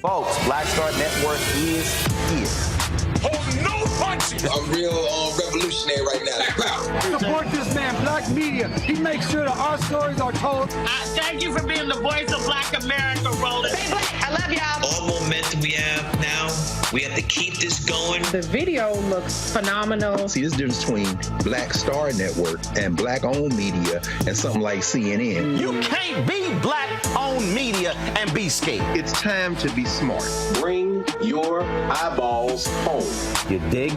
Folks, Black Star Network is here. Hold no punches. A real revolution. revolutionary right now. Black power. Support this man, Black media. He makes sure that our stories are told. Thank you for being the voice of Black America, Roland. Stay black. I love y'all. All momentum we have now, we have to keep this going. The video looks phenomenal. See, there's a difference between Black Star Network and Black-owned media and something like CNN. You can't be Black-owned media and be scared. It's time to be smart. Bring your eyeballs home. You dig?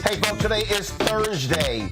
Hey, folks, today is Thursday,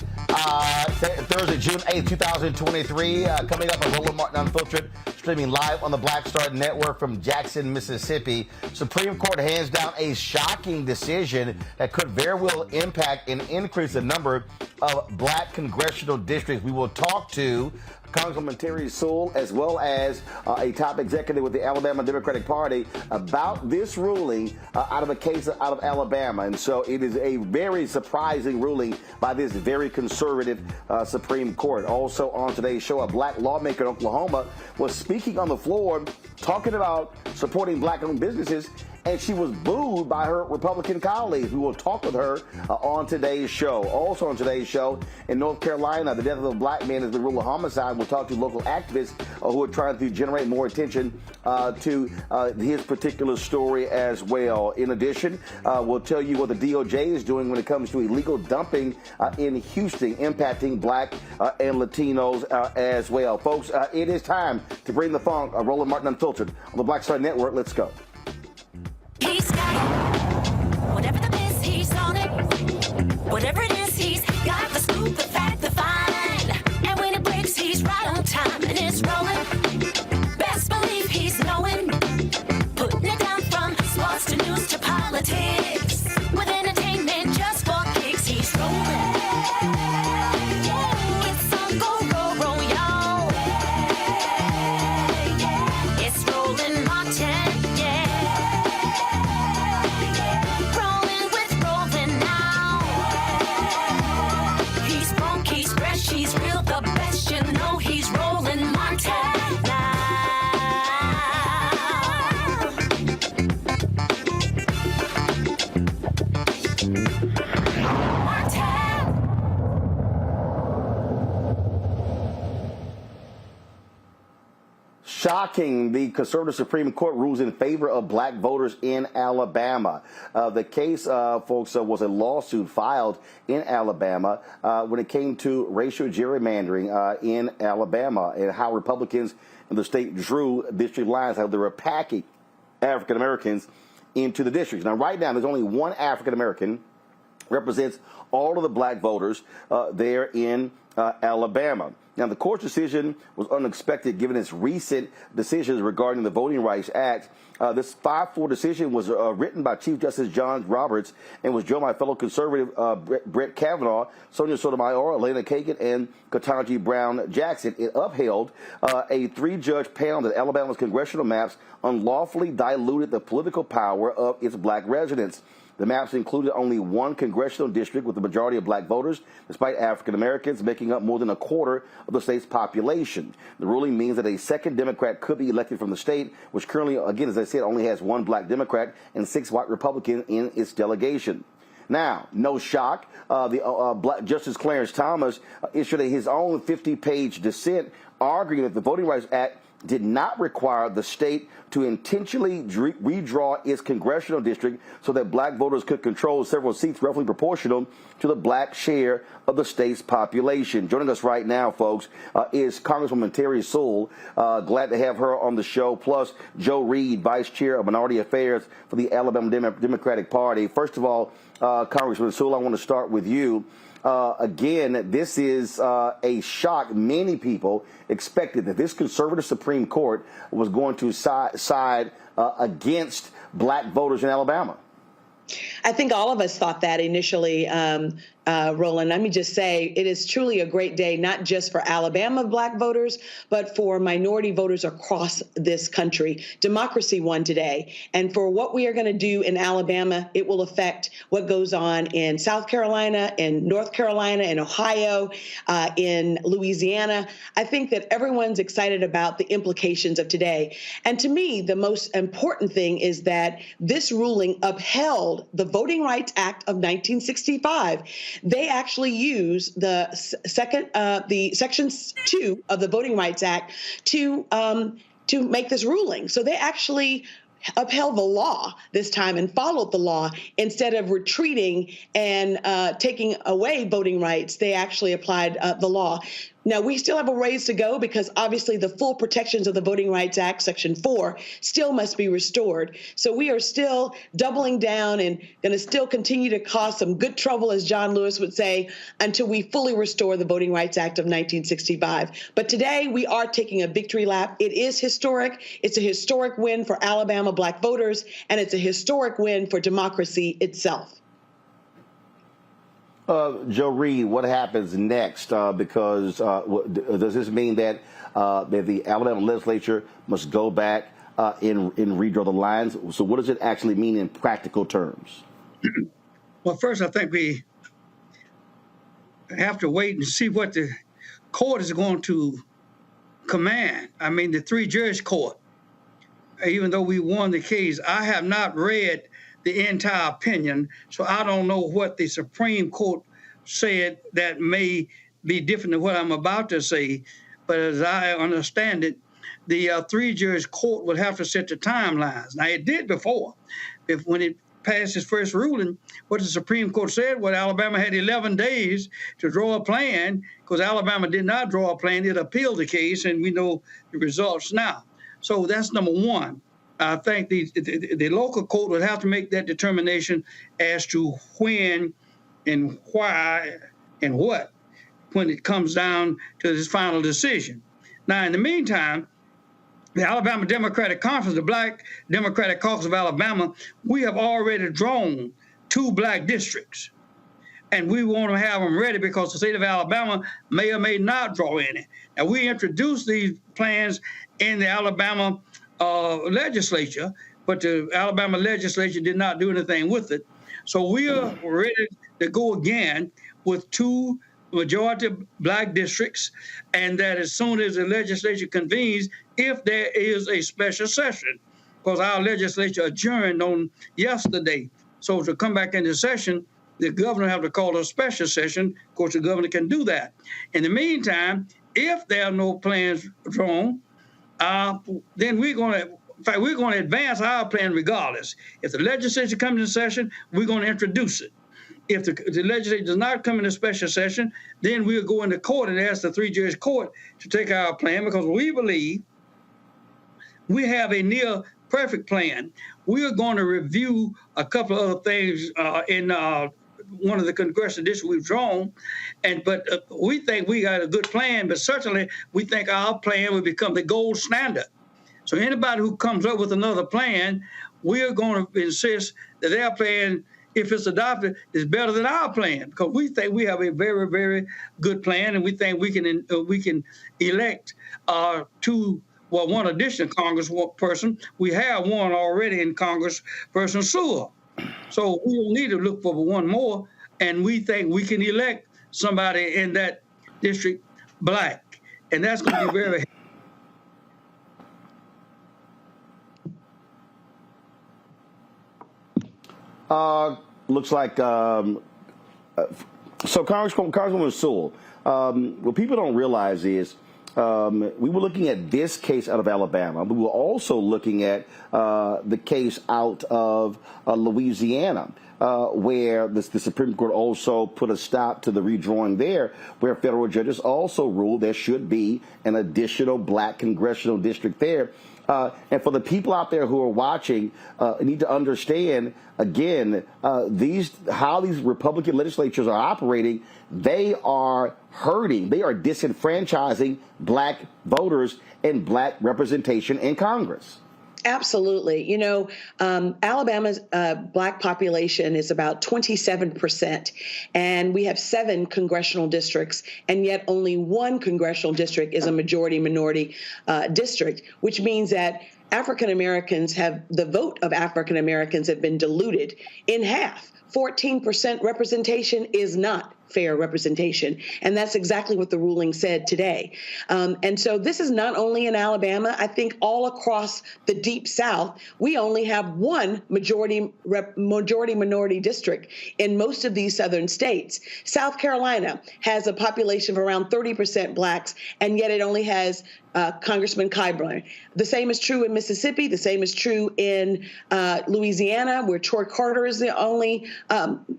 June 8th, 2023. Coming up on Roland Martin Unfiltered, streaming live on the Black Star Network from Jackson, Mississippi. Supreme Court hands down a shocking decision that could very well impact and increase the number of black congressional districts. We will talk to Congresswoman Terri Sewell, as well as a top executive with the Alabama Democratic Party, about this ruling out of a case out of Alabama. And so it is a very surprising ruling by this very conservative Supreme Court. Also on today's show, a black lawmaker in Oklahoma was speaking on the floor talking about supporting black-owned businesses, and she was booed by her Republican colleagues. We will talk with her on today's show. Also on today's show, in North Carolina, the death of a black man has been ruled a homicide. We'll talk to local activists who are trying to generate more attention to his particular story as well. In addition, we'll tell you what the DOJ is doing when it comes to illegal dumping in Houston, impacting black and Latinos as well. Folks, it is time to bring the funk. Roland Martin Unfiltered on the Black Star Network. Let's go. He's got it. Whatever the miss, he's on it. Whatever it is, he's got the scoop, the fact, the find. And when it breaks, he's right on time and it's rolling. Best believe he's knowing. Putting it down from sports to news to politics. With entertainment just for kicks, he's rolling. It's on go, y'all. It's Roland Martin. He's real, the best, you know he's Roland Martin. shocking. The conservative Supreme Court rules in favor of black voters in Alabama. The case, folks, was a lawsuit filed in Alabama when it came to racial gerrymandering in Alabama and how Republicans in the state drew district lines, how they were packing African Americans into the districts. Now, right now, there's only one African American represents all of the black voters there in Alabama. Now, the court's decision was unexpected given its recent decisions regarding the Voting Rights Act. This 5-4 decision was written by Chief Justice John Roberts and was joined by fellow conservative Brett Kavanaugh, Sonia Sotomayor, Elena Kagan, and Ketanji Brown Jackson. It upheld a 3-judge panel that Alabama's congressional maps unlawfully diluted the political power of its black residents. The maps included only one congressional district with the majority of black voters, despite African Americans making up more than a quarter of the state's population. The ruling means that a second Democrat could be elected from the state, which currently, again, as I said, only has one black Democrat and 6 white Republicans in its delegation. Now, no shock, Black Justice Clarence Thomas issued his own 50-page dissent arguing that the Voting Rights Act did not require the state to intentionally redraw its congressional district so that black voters could control several seats roughly proportional to the black share of the state's population. Joining us right now, folks, is Congresswoman Terri Sewell. Glad to have her on the show, plus Joe Reed, Vice Chair of Minority Affairs for the Alabama Democratic Party. First of all, Congresswoman Sewell, I want to start with you. Again, this is a shock. Many people expected that this conservative Supreme Court was going to side against black voters in Alabama. I think all of us thought that initially, Roland. Let me just say it is truly a great day, not just for Alabama black voters, but for minority voters across this country. Democracy won today. And for what we are going to do in Alabama, it will affect what goes on in South Carolina, in North Carolina, in Ohio, in Louisiana. I think that everyone's excited about the implications of today. And to me, the most important thing is that this ruling upheld the Voting Rights Act of 1965. They actually use the Section 2 of the Voting Rights Act to make this ruling. So they actually upheld the law this time and followed the law instead of retreating and taking away voting rights. They actually applied the law. Now, we still have a ways to go because obviously the full protections of the Voting Rights Act, Section 4, still must be restored. So we are still doubling down and going to still continue to cause some good trouble, as John Lewis would say, until we fully restore the Voting Rights Act of 1965. But today we are taking a victory lap. It is historic. It's a historic win for Alabama black voters, and it's a historic win for democracy itself. Joe Reed, what happens next? Because does this mean that the Alabama legislature must go back and redraw the lines? So what does it actually mean in practical terms? Well, first, I think we have to wait and see what the court is going to command. I mean, the 3-judge court, even though we won the case, I have not read the entire opinion, so I don't know what the Supreme Court said that may be different than what I'm about to say. But as I understand it, the 3-judge court would have to set the timelines. Now, it did before. When it passed its first ruling, what the Supreme Court said was Alabama had 11 days to draw a plan, because Alabama did not draw a plan. It appealed the case, and we know the results now. So that's number one. I think the local court would have to make that determination as to when and why and what when it comes down to this final decision. Now, in the meantime, the Alabama Democratic Conference, the Black Democratic Caucus of Alabama, we have already drawn 2 black districts. And we want to have them ready because the state of Alabama may or may not draw any. Now, we introduced these plans in the Alabama legislature, but the Alabama legislature did not do anything with it. So we are ready to go again with 2 majority black districts, and that as soon as the legislature convenes, if there is a special session, because our legislature adjourned on yesterday. So to come back into session, the governor have to call a special session. Of course, the governor can do that. In the meantime, if there are no plans drawn, then we're going to advance our plan regardless. If the legislature comes into session, we're going to introduce it. If the legislature does not come into special session, then we'll go into court and ask the three-judge court to take our plan, because we believe we have a near perfect plan. We are going to review a couple of other things in one of the congressional districts we've drawn, but we think we got a good plan, but certainly we think our plan will become the gold standard. So anybody who comes up with another plan, we are going to insist that their plan, if it's adopted, is better than our plan, because we think we have a very, very good plan, and we think we can elect one additional congressperson. We have one already in Congressperson Sewell. So we don't need to look for one more, and we think we can elect somebody in that district black, and that's going to be very. Looks like so Congresswoman Sewell. What people don't realize is we were looking at this case out of Alabama. We were also looking at the case out of Louisiana, where the Supreme Court also put a stop to the redrawing there, where federal judges also ruled there should be an additional black congressional district there. And for the people out there who are watching, need to understand, again, how these Republican legislatures are operating. They are hurting. They are disenfranchising black voters and black representation in Congress. Absolutely. You know, Alabama's black population is about 27%, and we have 7 congressional districts, and yet only 1 congressional district is a majority-minority district, which means that African Americans the vote of African Americans have been diluted in half. 14% representation is not fair representation. And that's exactly what the ruling said today. And so this is not only in Alabama. I think all across the Deep South, we only have 1 majority-minority district in most of these southern states. South Carolina has a population of around 30% blacks, and yet it only has Congressman Clyburn. The same is true in Mississippi. The same is true in Louisiana, where Troy Carter is the only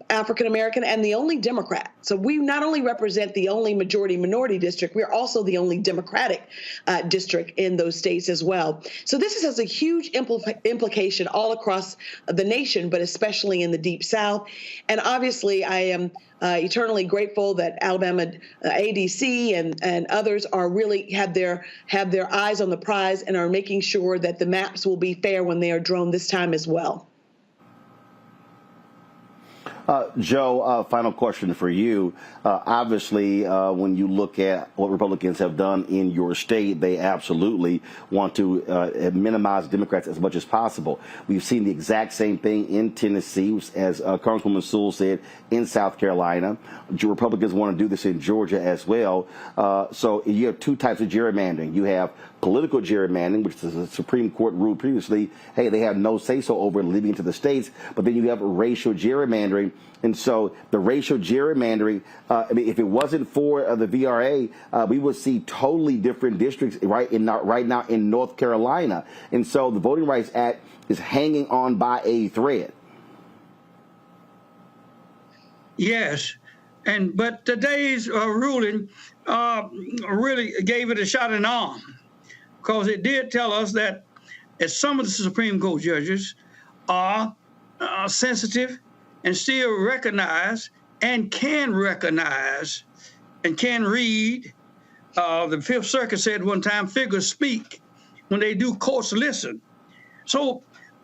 African-American and the only Democrat. So we not only represent the only majority-minority district, we're also the only Democratic district in those states as well. So this has a huge implication all across the nation, but especially in the Deep South. And obviously, I am eternally grateful that Alabama ADC and others are really have their eyes on the prize and are making sure that the maps will be fair when they are drawn this time as well. Joe, final question for you. Obviously, when you look at what Republicans have done in your state, they absolutely want to minimize Democrats as much as possible. We've seen the exact same thing in Tennessee, as Congresswoman Sewell said, in South Carolina. Republicans want to do this in Georgia as well. So you have 2 types of gerrymandering. You have political gerrymandering, which the Supreme Court ruled previously, hey, they have no say-so over leaving it to the states. But then you have racial gerrymandering. And so the racial gerrymandering, if it wasn't for the VRA, we would see totally different districts right now in North Carolina. And so the Voting Rights Act is hanging on by a thread. Yes, but today's ruling really gave it a shot in the arm, because it did tell us that some of the Supreme Court judges are sensitive and still recognize and can recognize and can read. The Fifth Circuit said one time, figures speak. When they do, courts listen. So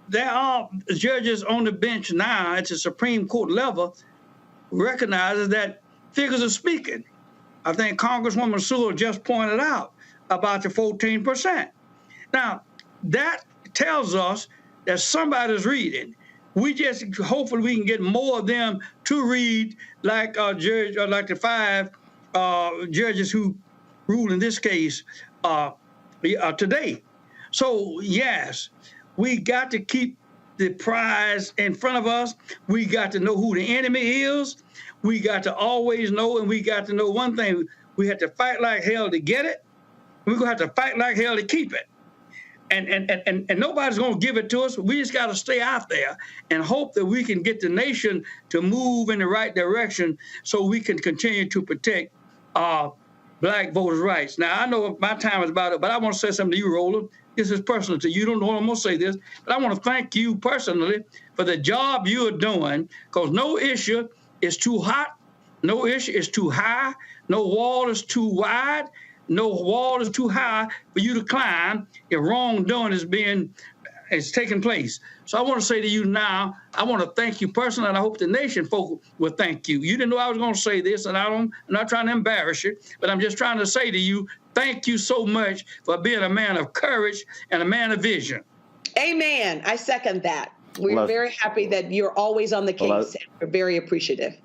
there are judges on the bench now at the Supreme Court level recognizes that figures are speaking. I think Congresswoman Sewell just pointed out about the 14%. Now, that tells us that somebody's reading. Hopefully we can get more of them to read like the 5 judges who ruled in this case today. So yes, we got to keep the prize in front of us. We got to know who the enemy is. We got to always know, and we got to know one thing: we have to fight like hell to get it. We're gonna have to fight like hell to keep it. and nobody's going to give it to us. We just got to stay out there and hope that we can get the nation to move in the right direction so we can continue to protect Black voters' rights. Now, I know my time is about it, but I want to say something to you, Roland. This is personal to you. You don't know I'm going to say this, but I want to thank you personally for the job you are doing, because no issue is too hot, no issue is too high, no wall is too wide, no wall is too high for you to climb if wrongdoing is taking place. So I want to say to you now, I want to thank you personally, and I hope the nation folk will thank you. You didn't know I was going to say this, and I'm not trying to embarrass you, but I'm just trying to say to you, thank you so much for being a man of courage and a man of vision. Amen. I second that. We're very happy that you're always on the case. We're very appreciative.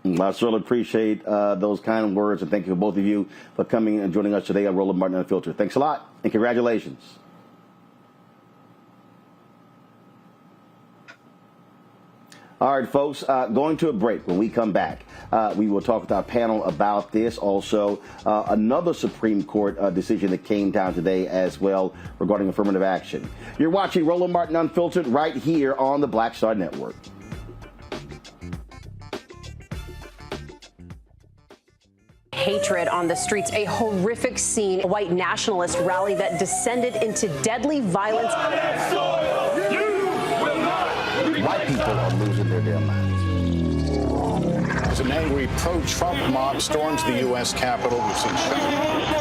I certainly appreciate those kind words, and thank you for both of you for coming and joining us today on Roland Martin Unfiltered. Thanks a lot, and congratulations. All right, folks, going to a break. When we come back, we will talk with our panel about this. Also, another Supreme Court decision that came down today as well regarding affirmative action. You're watching Roland Martin Unfiltered right here on the Black Star Network. Hatred on the streets, a horrific scene, a white nationalist rally that descended into deadly violence. White people are losing their damn minds. As an angry pro-Trump mob storms the U.S. Capitol,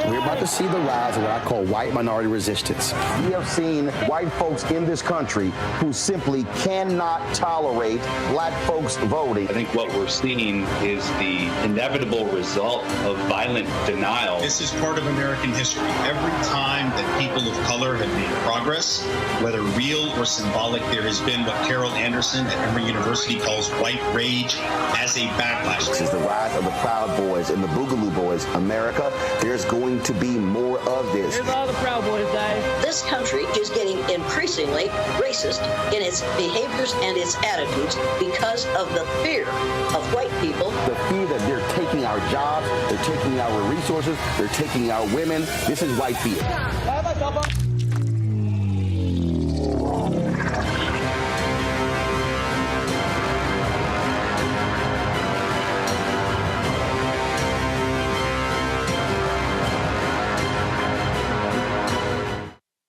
we're about to see the rise of what I call white minority resistance. We have seen white folks in this country who simply cannot tolerate Black folks voting. I think what we're seeing is the inevitable result of violent denial. This is part of American history. Every time that people of color have made progress, whether real or symbolic, there has been what Carol Anderson at Emory University calls white rage as a backlash. This is the rise of the Proud Boys and the Boogaloo Boys. America, there's going to be more of this. Here's all the Proud Boys, guys. This country is getting increasingly racist in its behaviors and its attitudes because of the fear of white people. The fear that they're taking our jobs, they're taking our resources, they're taking our women. This is white fear.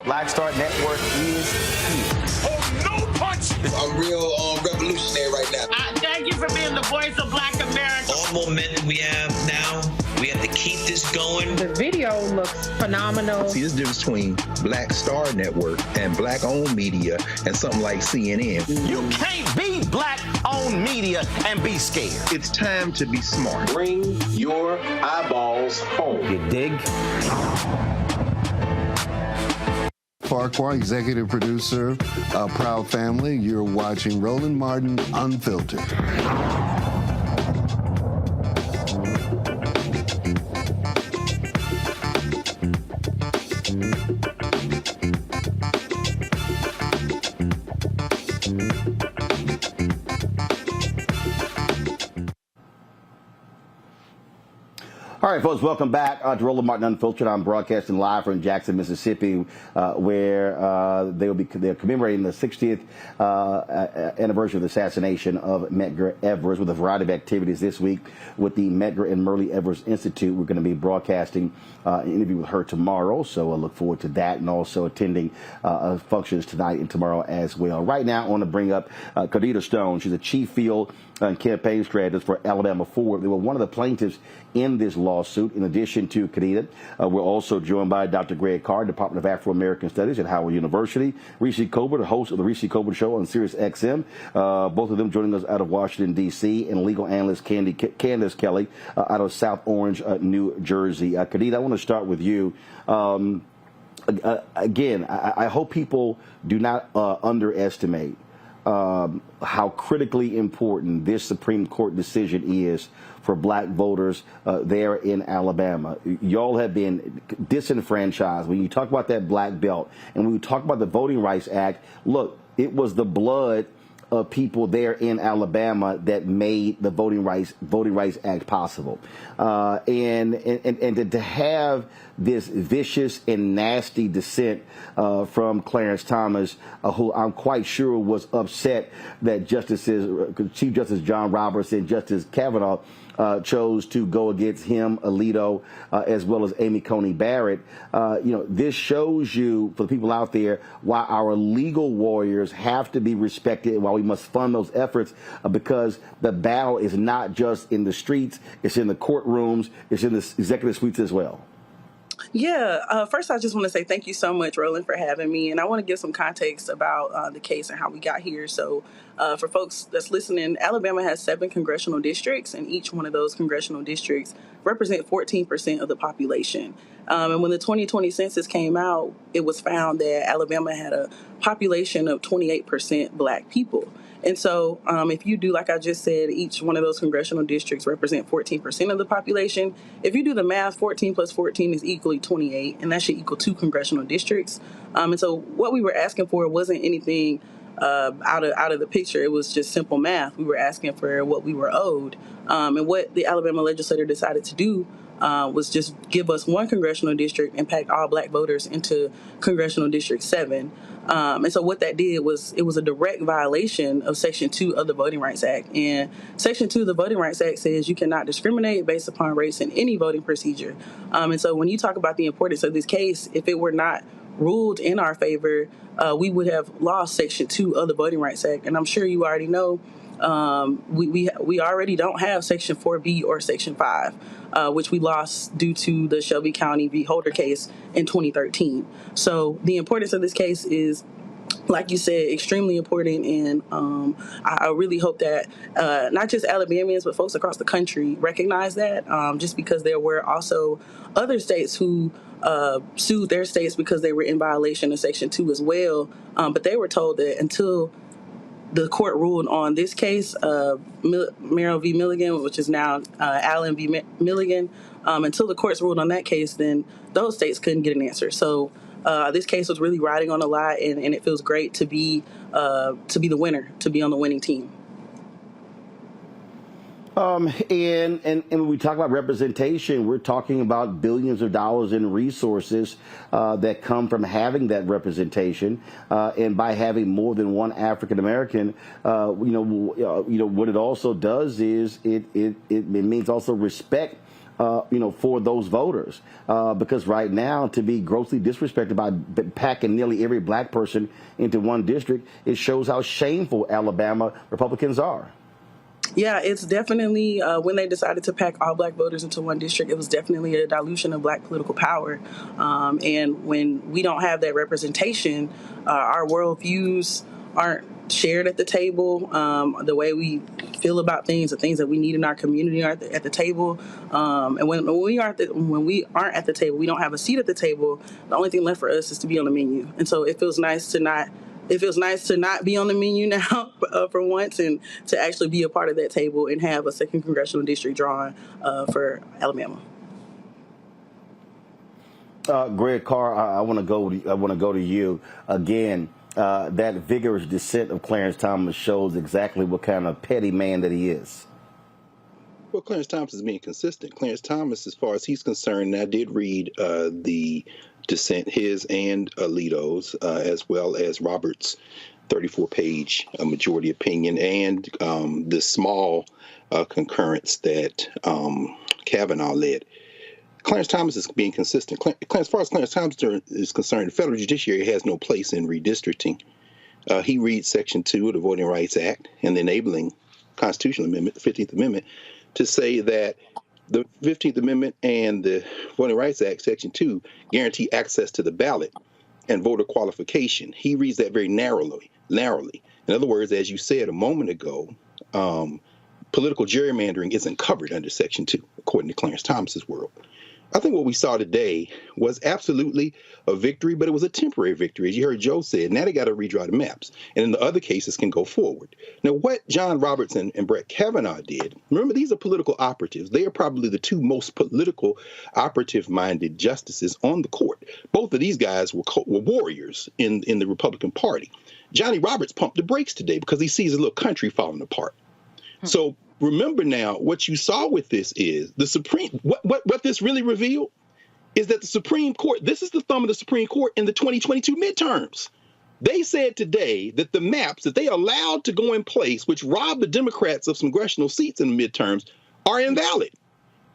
Black Star Network is here. Oh, no punch! I'm real revolutionary right now. Thank you for being the voice of Black America. All momentum we have now, we have to keep this going. The video looks phenomenal. See, there's a difference between Black Star Network and Black-owned media and something like CNN. You can't be Black-owned media and be scared. It's time to be smart. Bring your eyeballs home. You dig? Farquhar, executive producer, Proud Family. You're watching Roland Martin Unfiltered. All right, folks, welcome back to Roland Martin Unfiltered. I'm broadcasting live from Jackson, Mississippi, where they're commemorating the 60th anniversary of the assassination of Medgar Evers with a variety of activities this week with the Medgar and Merle Evers Institute. We're going to be broadcasting an interview with her tomorrow, so I look forward to that, and also attending functions tonight and tomorrow as well. Right now, I want to bring up Kadita Stone. She's a chief field and campaign strategist for Alabama Forward. They were one of the plaintiffs in this lawsuit. In addition to Kadita, we're also joined by Dr. Greg Carr, Department of Afro-American Studies at Howard University, Rishi Colbert, the host of the Rishi Colbert Show on Sirius XM, both of them joining us out of Washington, D.C., and legal analyst Candace Kelly out of South Orange, New Jersey. Kadita, I want to start with you. Again, I hope people do not underestimate how critically important this Supreme Court decision is for Black voters there in Alabama. Y'all have been disenfranchised. When you talk about that black belt and when you talk about the Voting Rights Act, look, it was the blood of people there in Alabama that made the Voting Rights Act possible. And to have this vicious and nasty dissent from Clarence Thomas, who I'm quite sure was upset that Chief Justice John Roberts and Justice Kavanaugh chose to go against him, Alito, as well as Amy Coney Barrett. This shows you, for the people out there, why our legal warriors have to be respected and why we must fund those efforts, because the battle is not just in the streets, it's in the courtrooms, it's in the executive suites as well. Yeah, first I just want to say thank you so much, Roland, for having me. And I want to give some context about the case and how we got here. So for folks that's listening, Alabama has 7 congressional districts, and each one of those congressional districts represent 14% of the population. And when the 2020 census came out, it was found that Alabama had a population of 28% Black people. And so if you do, like I just said, each one of those congressional districts represent 14% of the population. If you do the math, 14 plus 14 is equally 28, and that should equal 2 congressional districts. And so what we were asking for wasn't anything out of the picture. It was just simple math. We were asking for what we were owed. And what the Alabama legislature decided to do was just give us 1 congressional district and pack all Black voters into Congressional District 7. And so what that did was it was a direct violation of Section 2 of the Voting Rights Act. And Section 2 of the Voting Rights Act says you cannot discriminate based upon race in any voting procedure. And so when you talk about the importance of this case, if it were not ruled in our favor, we would have lost Section 2 of the Voting Rights Act. And I'm sure you already know we already don't have Section 4B or Section 5, which we lost due to the Shelby County v. Holder case in 2013. So the importance of this case is, like you said, extremely important. And I really hope that not just Alabamians, but folks across the country recognize that, just because there were also other states who sued their states because they were in violation of Section 2 as well. But they were told that until the court ruled on this case, Merrill v. Milligan, which is now Allen v. Milligan, until the courts ruled on that case, then those states couldn't get an answer. So this case was really riding on a lot, and it feels great to be the winner, to be on the winning team. And when we talk about representation, we're talking about billions of dollars in resources that come from having that representation, and by having more than one African American, what it also does is it means also respect. For those voters, because right now to be grossly disrespected by packing nearly every Black person into one district, it shows how shameful Alabama Republicans are. Yeah, it's definitely, when they decided to pack all Black voters into one district, it was definitely a dilution of Black political power. And when we don't have that representation, our worldviews aren't shared at the table. The way we feel about things, the things that we need in our community are at the table. And when we aren't at the table, we don't have a seat at the table. The only thing left for us is to be on the menu. And so it feels nice to not be on the menu now for once, and to actually be a part of that table and have a 2nd congressional district drawn for Alabama. Greg Carr, I want to go to you again. That vigorous dissent of Clarence Thomas shows exactly what kind of petty man that he is. Well, Clarence Thomas is being consistent. Clarence Thomas, as far as he's concerned, and I did read the dissent, his and Alito's, as well as Roberts' 34-page majority opinion, and the small concurrence that Kavanaugh led. Clarence Thomas is being consistent. As far as Clarence Thomas is concerned, the federal judiciary has no place in redistricting. He reads Section 2 of the Voting Rights Act and the enabling constitutional amendment, the 15th Amendment, to say that the 15th Amendment and the Voting Rights Act, Section 2, guarantee access to the ballot and voter qualification. He reads that very narrowly. In other words, as you said a moment ago, political gerrymandering isn't covered under Section 2, according to Clarence Thomas's world. I think what we saw today was absolutely a victory, but it was a temporary victory. As you heard Joe said, now they got to redraw the maps. And then the other cases can go forward. Now, what John Roberts and Brett Kavanaugh did, remember, these are political operatives. They are probably the 2 most political operative-minded justices on the court. Both of these guys were warriors in the Republican Party. Johnny Roberts pumped the brakes today because he sees a little country falling apart. So remember now, what you saw with this is the Supreme, what this really revealed is that the Supreme Court, this is the thumb of the Supreme Court in the 2022 midterms. They said today that the maps that they allowed to go in place, which robbed the Democrats of some congressional seats in the midterms, are invalid.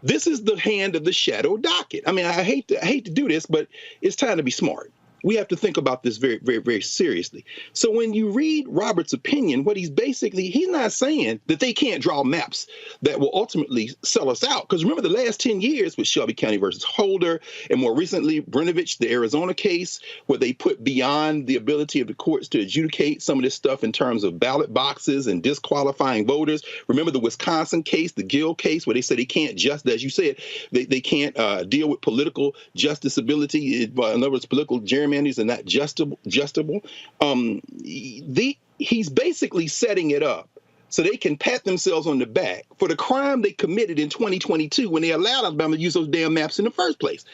This is the hand of the shadow docket. I mean, I hate to do this, but it's time to be smart. We have to think about this very, very, very seriously. So when you read Roberts' opinion, what he's not saying that they can't draw maps that will ultimately sell us out. Because remember the last 10 years with Shelby County versus Holder, and more recently, Brnovich, the Arizona case, where they put beyond the ability of the courts to adjudicate some of this stuff in terms of ballot boxes and disqualifying voters. Remember the Wisconsin case, the Gill case, where they said they can't just, as you said, they can't deal with political justiciability. In other words, political gerrymandering are not justable. He's basically setting it up so they can pat themselves on the back for the crime they committed in 2022 when they allowed Alabama to use those damn maps in the first place.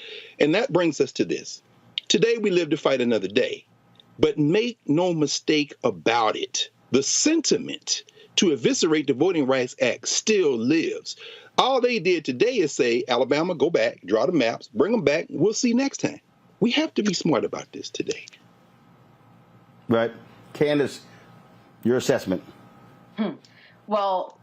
And that brings us to this. Today we live to fight another day. But make no mistake about it. The sentiment to eviscerate the Voting Rights Act still lives. All they did today is say, Alabama, go back, draw the maps, bring them back. We'll see next time. We have to be smart about this today. Right. Candace, your assessment. Well,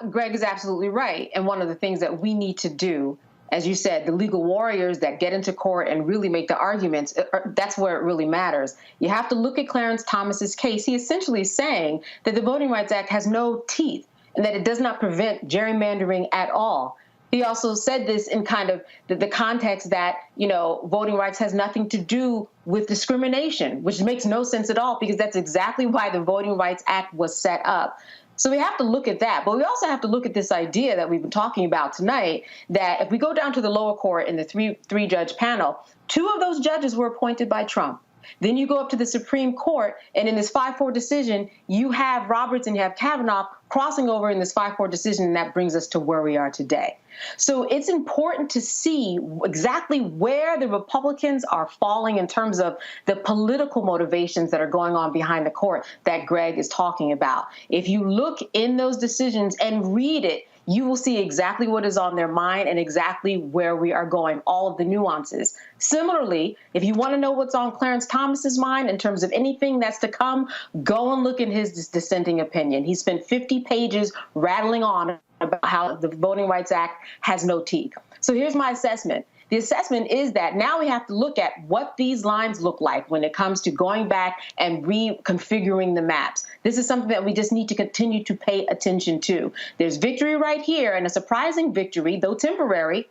Greg is absolutely right. And one of the things that we need to do, as you said, the legal warriors that get into court and really make the arguments, that's where it really matters. You have to look at Clarence Thomas's case. He essentially is saying that the Voting Rights Act has no teeth and that it does not prevent gerrymandering at all. He also said this in kind of the context that, voting rights has nothing to do with discrimination, which makes no sense at all because that's exactly why the Voting Rights Act was set up. So we have to look at that. But we also have to look at this idea that we've been talking about tonight, that if we go down to the lower court in the three-judge panel, 2 of those judges were appointed by Trump. Then you go up to the Supreme Court, and in this 5-4 decision, you have Roberts and you have Kavanaugh crossing over in this 5-4 decision, and that brings us to where we are today. So it's important to see exactly where the Republicans are falling in terms of the political motivations that are going on behind the court that Greg is talking about. If you look in those decisions and read it, you will see exactly what is on their mind and exactly where we are going, all of the nuances. Similarly, if you want to know what's on Clarence Thomas's mind in terms of anything that's to come, go and look at his dissenting opinion. He spent 50 pages rattling on about how the Voting Rights Act has no teeth. So here's my assessment. The assessment is that now we have to look at what these lines look like when it comes to going back and reconfiguring the maps. This is something that we just need to continue to pay attention to. There's victory right here, and a surprising victory, though temporary,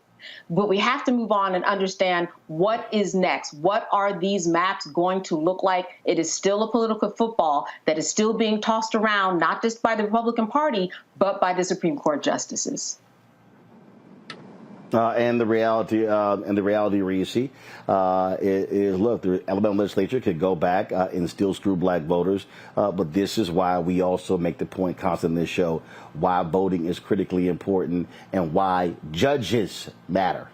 but we have to move on and understand what is next. What are these maps going to look like? It is still a political football that is still being tossed around, not just by the Republican Party, but by the Supreme Court justices. And the reality, Reese, is look, the Alabama legislature could go back and still screw black voters. But this is why we also make the point constantly in this show, why voting is critically important and why judges matter.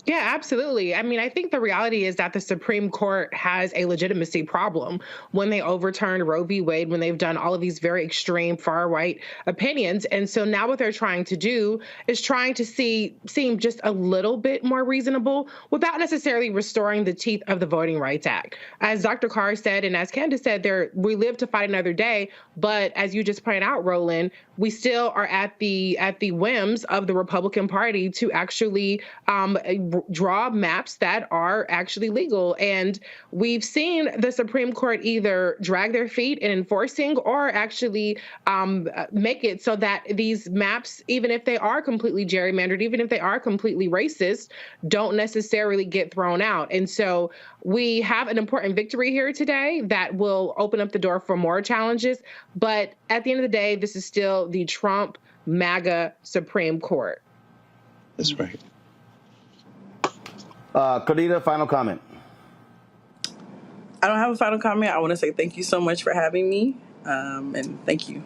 Yeah, absolutely. I mean, I think the reality is that the Supreme Court has a legitimacy problem when they overturned Roe v. Wade, when they've done all of these very extreme far-right opinions. And so now what they're trying to do is trying to seem just a little bit more reasonable without necessarily restoring the teeth of the Voting Rights Act. As Dr. Carr said, and as Candace said, we live to fight another day. But as you just pointed out, Roland, we still are at the whims of the Republican Party to actually draw maps that are actually legal. And we've seen the Supreme Court either drag their feet in enforcing or actually make it so that these maps, even if they are completely gerrymandered, even if they are completely racist, don't necessarily get thrown out. And so we have an important victory here today that will open up the door for more challenges. But at the end of the day, this is still the Trump MAGA Supreme Court. That's right. Cordita, final comment. I don't have a final comment. I want to say thank you so much for having me, and thank you.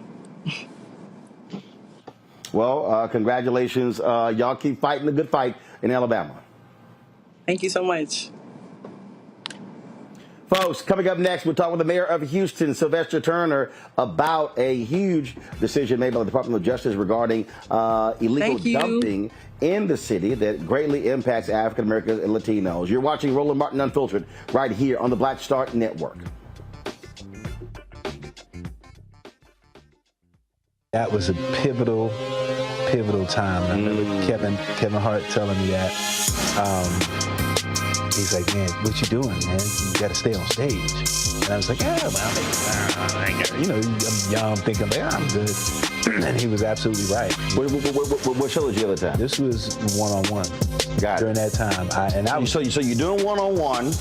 Well, congratulations. Y'all keep fighting the good fight in Alabama. Thank you so much. Folks, coming up next, we'll talk with the mayor of Houston, Sylvester Turner, about a huge decision made by the Department of Justice regarding illegal dumping in the city that greatly impacts African Americans and Latinos. You're watching Roland Martin Unfiltered right here on the Black Star Network. That was a pivotal time. I remember Kevin Hart telling me that. He's like, man, what you doing, man? You got to stay on stage. And I was like, yeah, well, you know, I'm young, thinking, like, I'm good. And he was absolutely right. What show was the other time? This was one-on-one. Got it. During that time. So you're doing one-on-one,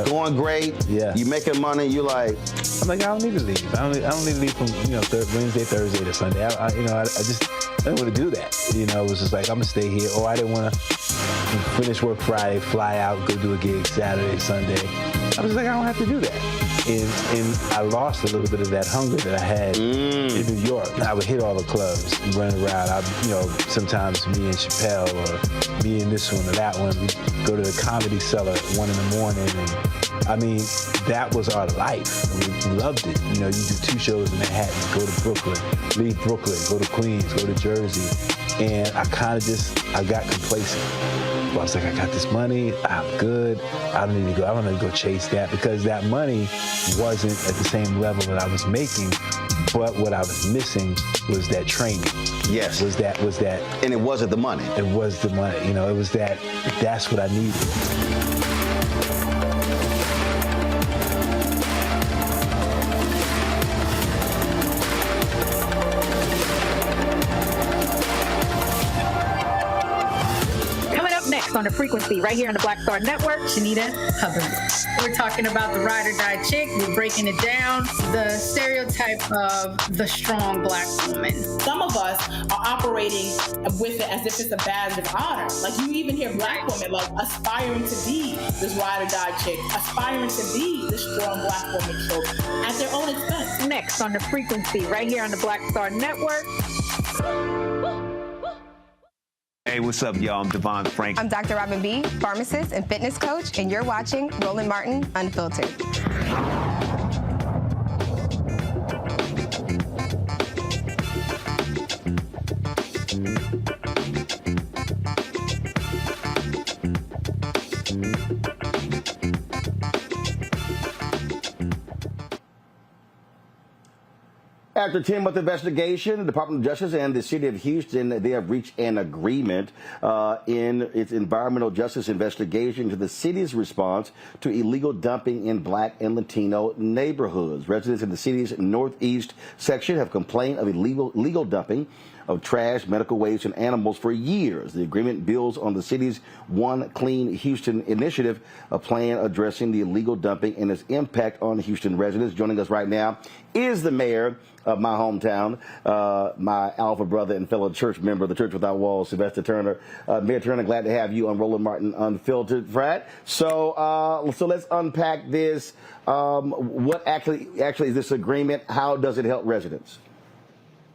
going great. Yeah. You making money. You like. I'm like, I don't need to leave. I don't need to leave from Wednesday, Thursday to Sunday. I didn't want to do that. It was just like, I'm gonna stay here. Or I didn't want to finish work Friday, fly out, go do a gig Saturday, Sunday. I was like, I don't have to do that. And I lost a little bit of that hunger that I had in New York. I would hit all the clubs, run around. Sometimes me and Chappelle or me and this one or that one, we go to the Comedy Cellar at 1 in the morning. And I mean, that was our life. We loved it. You do 2 shows in Manhattan, go to Brooklyn, leave Brooklyn, go to Queens, go to Jersey. And I got complacent. I was like, I got this money, I'm good. I don't need to go chase that, because that money wasn't at the same level that I was making. But what I was missing was that training. Yes. Was that. And it wasn't the money. It was the money. It was that's what I needed. On the frequency right here on the Black Star Network. Shanita Hubbard. We're talking about the ride or die chick. We're breaking it down. The stereotype of the strong Black woman. Some of us are operating with it as if it's a badge of honor. Like, you even hear Black women like aspiring to be this ride or die chick, aspiring to be this strong Black woman trope at their own expense. Next on the frequency right here on the Black Star Network. Hey, what's up, y'all? I'm Devon Frank. I'm Dr. Robin B., pharmacist and fitness coach, and you're watching Roland Martin Unfiltered. After a 10-month investigation, the Department of Justice and the City of Houston, they have reached an agreement in its environmental justice investigation to the city's response to illegal dumping in Black and Latino neighborhoods. Residents in the city's northeast section have complained of illegal dumping of trash, medical waste, and animals for years. The agreement builds on the city's One Clean Houston initiative, a plan addressing the illegal dumping and its impact on Houston residents. Joining us right now is the mayor of my hometown, my alpha brother and fellow church member of the Church Without Walls, Sylvester Turner. Mayor Turner, glad to have you on Roland Martin Unfiltered, Frat. So let's unpack this. What actually is this agreement? How does it help residents?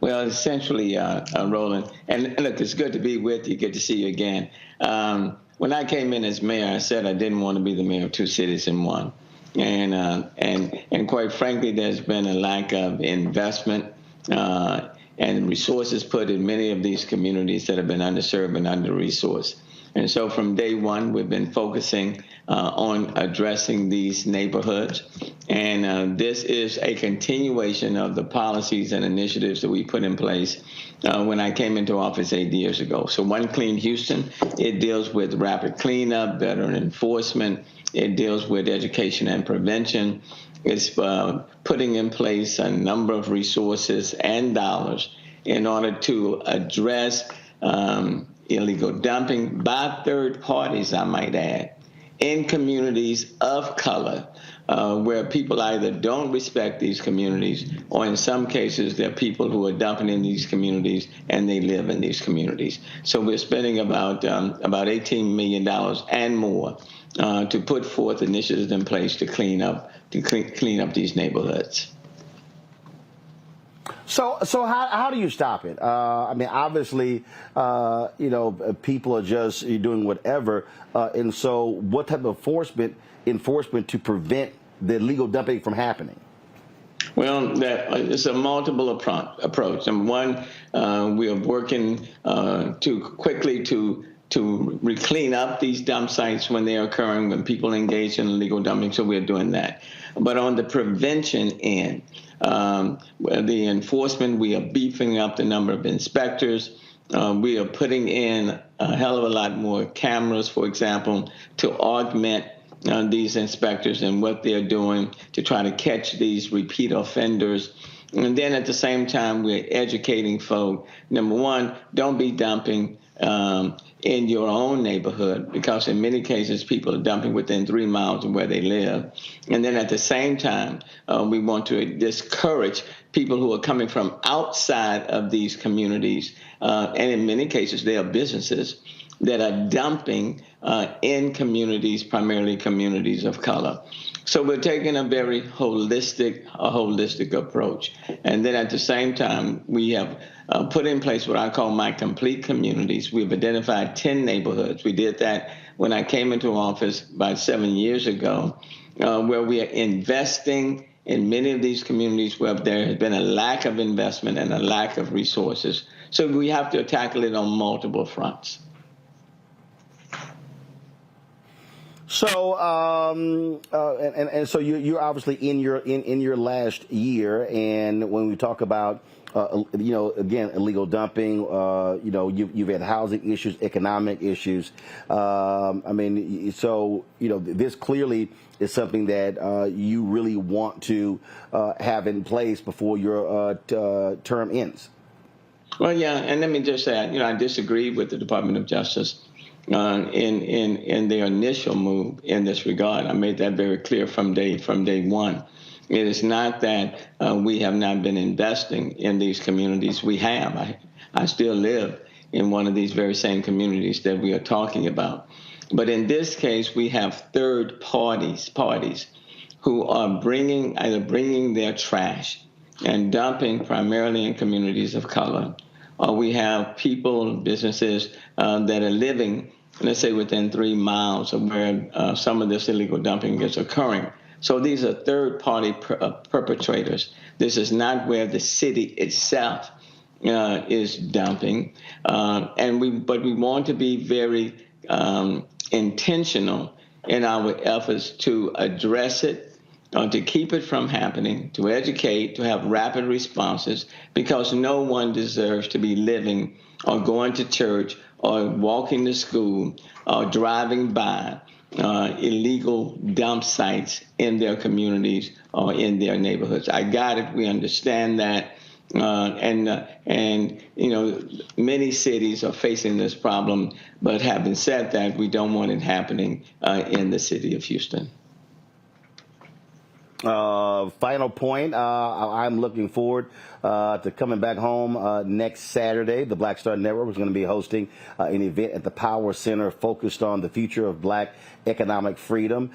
Well, essentially, Roland, and look, it's good to be with you. Good to see you again. When I came in as mayor, I said I didn't want to be the mayor of 2 cities in one. And quite frankly, there's been a lack of investment and resources put in many of these communities that have been underserved and under-resourced. And so from day one, we've been focusing on addressing these neighborhoods. And this is a continuation of the policies and initiatives that we put in place when I came into office 8 years ago. So One Clean Houston, it deals with rapid cleanup, better enforcement. It deals with education and prevention. It's putting in place a number of resources and dollars in order to address illegal dumping by third parties, I might add, in communities of color, where people either don't respect these communities, or in some cases, there are people who are dumping in these communities and they live in these communities. So we're spending about $18 million and more to put forth initiatives in place to clean up these neighborhoods. So how do you stop it? I mean, obviously, people are just doing whatever. And so what type of enforcement to prevent the illegal dumping from happening? Well, it's a multiple approach. Number one, we are working to quickly to clean up these dump sites when they are occurring, when people engage in illegal dumping. So we're doing that. But on the prevention end, the enforcement, we are beefing up the number of inspectors. We are putting in a hell of a lot more cameras, for example, to augment these inspectors and what they're doing to try to catch these repeat offenders. And then at the same time, we're educating folk. Number one, don't be dumping in your own neighborhood, because in many cases, people are dumping within 3 miles of where they live. And then at the same time, we want to discourage people who are coming from outside of these communities. And in many cases, they are businesses that are dumping in communities, primarily communities of color. So we're taking a very holistic approach. And then at the same time, we have put in place what I call my complete communities. We've identified 10 neighborhoods. We did that when I came into office about 7 years ago, where we are investing in many of these communities where there has been a lack of investment and a lack of resources. So we have to tackle it on multiple fronts. So, and so you're obviously in your last year, and when we talk about again, illegal dumping, you've had housing issues, economic issues. This clearly is something that you really want to have in place before your term ends. Well, yeah, and let me just say, I disagree with the Department of Justice in their initial move in this regard. I made that very clear from day one. It is not that we have not been investing in these communities. We have. I still live in one of these very same communities that we are talking about. But in this case, we have third parties who are either bringing their trash and dumping primarily in communities of color. Or we have people, businesses that are living, let's say, within 3 miles of where some of this illegal dumping is occurring. So these are third-party perpetrators. This is not where the city itself is dumping. But we want to be very intentional in our efforts to address it, to keep it from happening, to educate, to have rapid responses, because no one deserves to be living or going to church or walking to school or driving by illegal dump sites in their communities or in their neighborhoods. I got it. We understand that. Many cities are facing this problem. But having said that, we don't want it happening in the city of Houston. Final point, I'm looking forward to coming back home next Saturday. The Black Star Network is going to be hosting an event at the Power Center focused on the future of black economic freedom.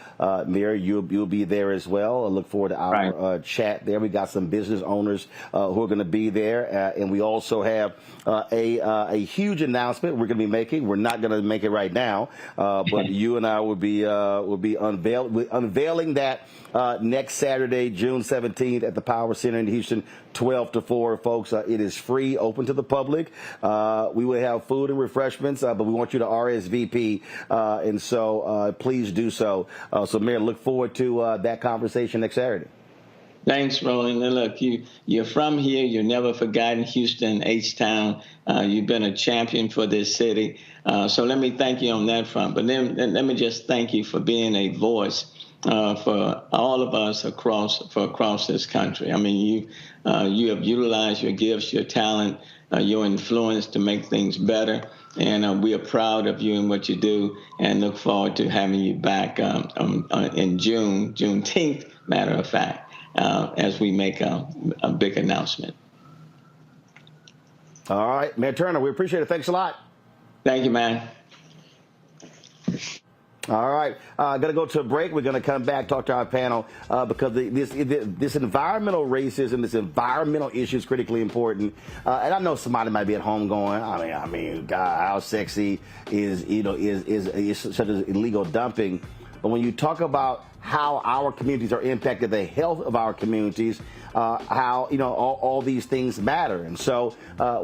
Mary, you'll be there as well. I look forward to our chat there. We got some business owners who are going to be there, and we also have a huge announcement we're going to be making. We're not going to make it right now, but you and I will be unveiling that next Saturday, June 17th at the Power Center in Houston, 12 to 4, folks. It is free, open to the public. We will have food and refreshments, but we want you to RSVP, and so please do so. So, Mayor, look forward to that conversation next Saturday. Thanks, Roland. And look, you're from here. You're never forgotten Houston, H-Town. You've been a champion for this city. So let me thank you on that front. But then let me just thank you for being a voice for all of us across this country. I mean, you have utilized your gifts, your talent, your influence to make things better. And we are proud of you and what you do, and look forward to having you back in Juneteenth, matter of fact, as we make a big announcement. All right, Mayor Turner, we appreciate it. Thanks a lot. Thank you, man. All right, going to go to a break. We're going to come back, talk to our panel, because this environmental racism, this environmental issue is critically important. And I know somebody might be at home going, I mean, God, how sexy is such as illegal dumping. But when you talk about how our communities are impacted, the health of our communities, how, all these things matter. And so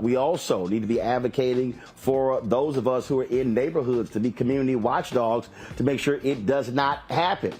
we also need to be advocating for those of us who are in neighborhoods to be community watchdogs to make sure it does not happen.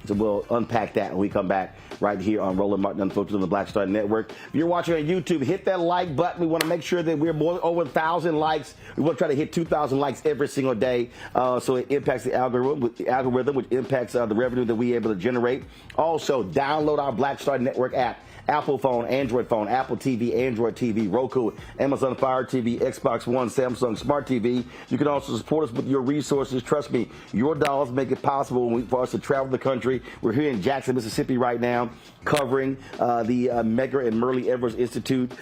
So we'll unpack that when we come back right here on Roland Martin Unfiltered on the Black Star Network. If you're watching on YouTube, hit that like button. We want to make sure that we're over 1,000 likes. We want to try to hit 2,000 likes every single day, so it impacts the algorithm, which impacts the revenue that we're able to generate. Also, download our Black Star Network app. Apple phone, Android phone, Apple TV, Android TV, Roku, Amazon Fire TV, Xbox One, Samsung Smart TV. You can also support us with your resources. Trust me, your dollars make it possible for us to travel the country. We're here in Jackson, Mississippi right now, covering the Medgar and Murray Evers Institute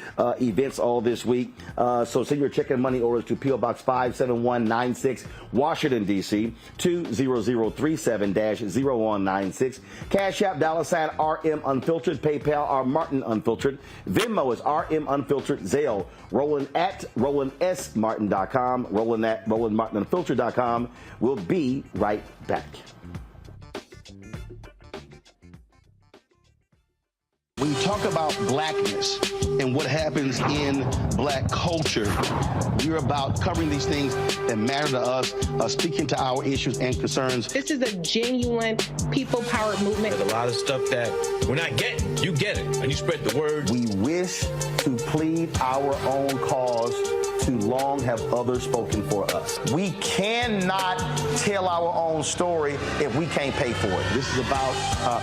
events all this week. So send your check and money orders to P.O. Box 57196, Washington, D.C., 20037-0196. Cash App, $RM Unfiltered, PayPal, R Martin Unfiltered. Venmo is RM Unfiltered. Zelle, Roland at RolandSMartin.com. Roland at RolandMartinUnfiltered.com. We'll be right back. When you talk about blackness and what happens in black culture, we're about covering these things that matter to us, speaking to our issues and concerns. This is a genuine people-powered movement. There's a lot of stuff that we're not getting. You get it, and you spread the word. We wish to plead our own cause. Too long have others spoken for us. We cannot tell our own story if we can't pay for it. This is about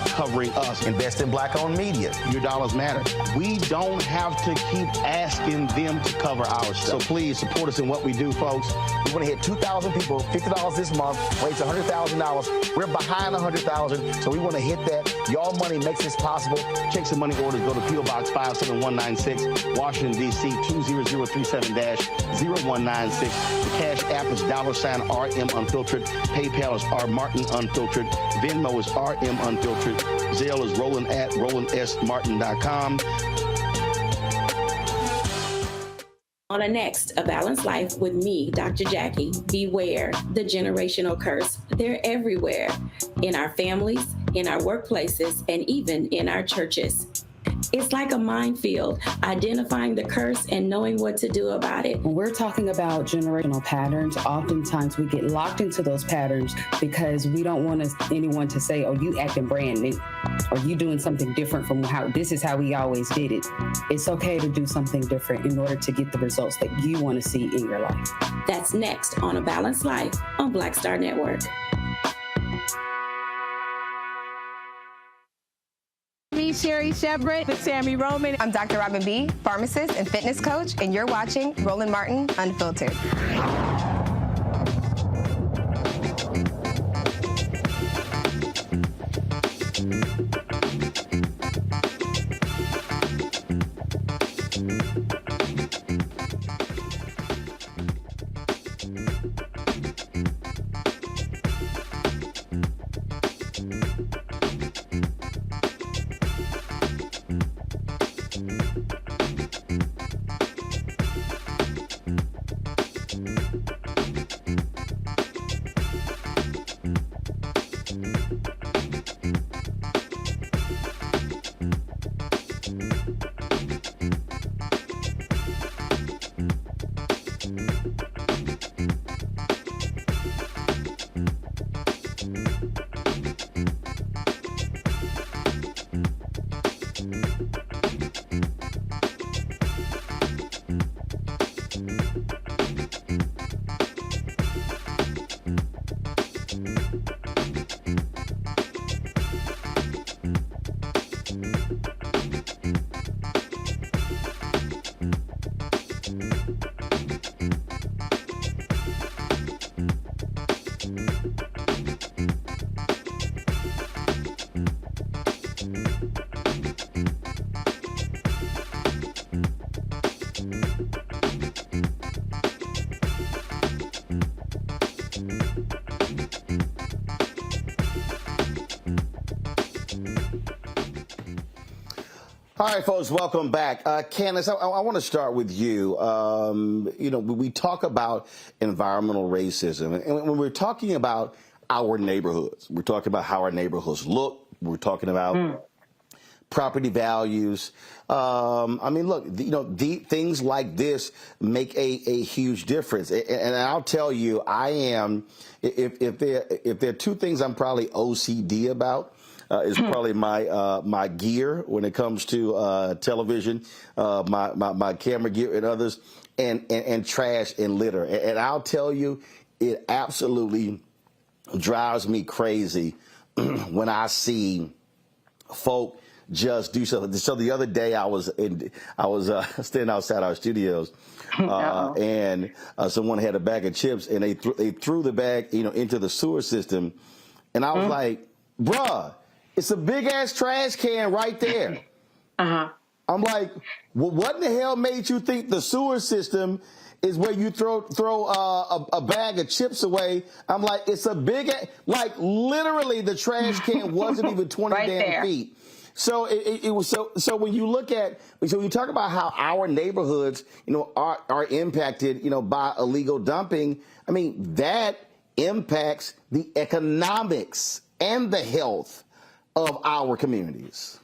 covering us. Invest in black-owned media. Your dollars matter. We don't have to keep asking them to cover our stuff. So please support us in what we do, folks. We want to hit 2,000 people, $50 this month, raise $100,000. We're behind 100,000, so we want to hit that. Y'all money makes this possible. Checks and money orders go to P.O. Box 57196, Washington, D.C., 20037-0196. The Cash App is $RM Unfiltered. PayPal is R Martin Unfiltered. Venmo is RM Unfiltered. Zelle is Roland at RolandSMartin.com. On a next, A Balanced Life with me, Dr. Jackie. Beware the generational curse. They're everywhere, in our families, in our workplaces, and even in our churches. It's like a minefield, identifying the curse and knowing what to do about it. When we're talking about generational patterns, oftentimes we get locked into those patterns because we don't want anyone to say, oh, you acting brand new, or you doing something different from how this is how we always did it. It's okay to do something different in order to get the results that you want to see in your life. That's next on A Balanced Life on Black Star Network. Sherry Shepard with Sammy Roman. I'm Dr. Robin B., pharmacist and fitness coach, and you're watching Roland Martin Unfiltered. All right, folks, welcome back. Candace, I want to start with you. We talk about environmental racism, and when we're talking about our neighborhoods. We're talking about how our neighborhoods look. We're talking about property values. I mean, look, things like this make a huge difference. And I'll tell you, I am, if there are two things I'm probably OCD about, is probably my gear when it comes to television, my camera gear and others, and trash and litter. And I'll tell you, it absolutely drives me crazy when I see folk just do something. So the other day I was standing outside our studios, and someone had a bag of chips, and they threw the bag, into the sewer system, and I was like, bruh, it's a big ass trash can right there. I'm like, well, what in the hell made you think the sewer system is where you throw a bag of chips away? I'm like, it's a big, like literally the trash can wasn't even 20 right damn there. Feet. So it was so when you look at, so you talk about how our neighborhoods, are impacted, by illegal dumping. I mean, that impacts the economics and the health of our communities.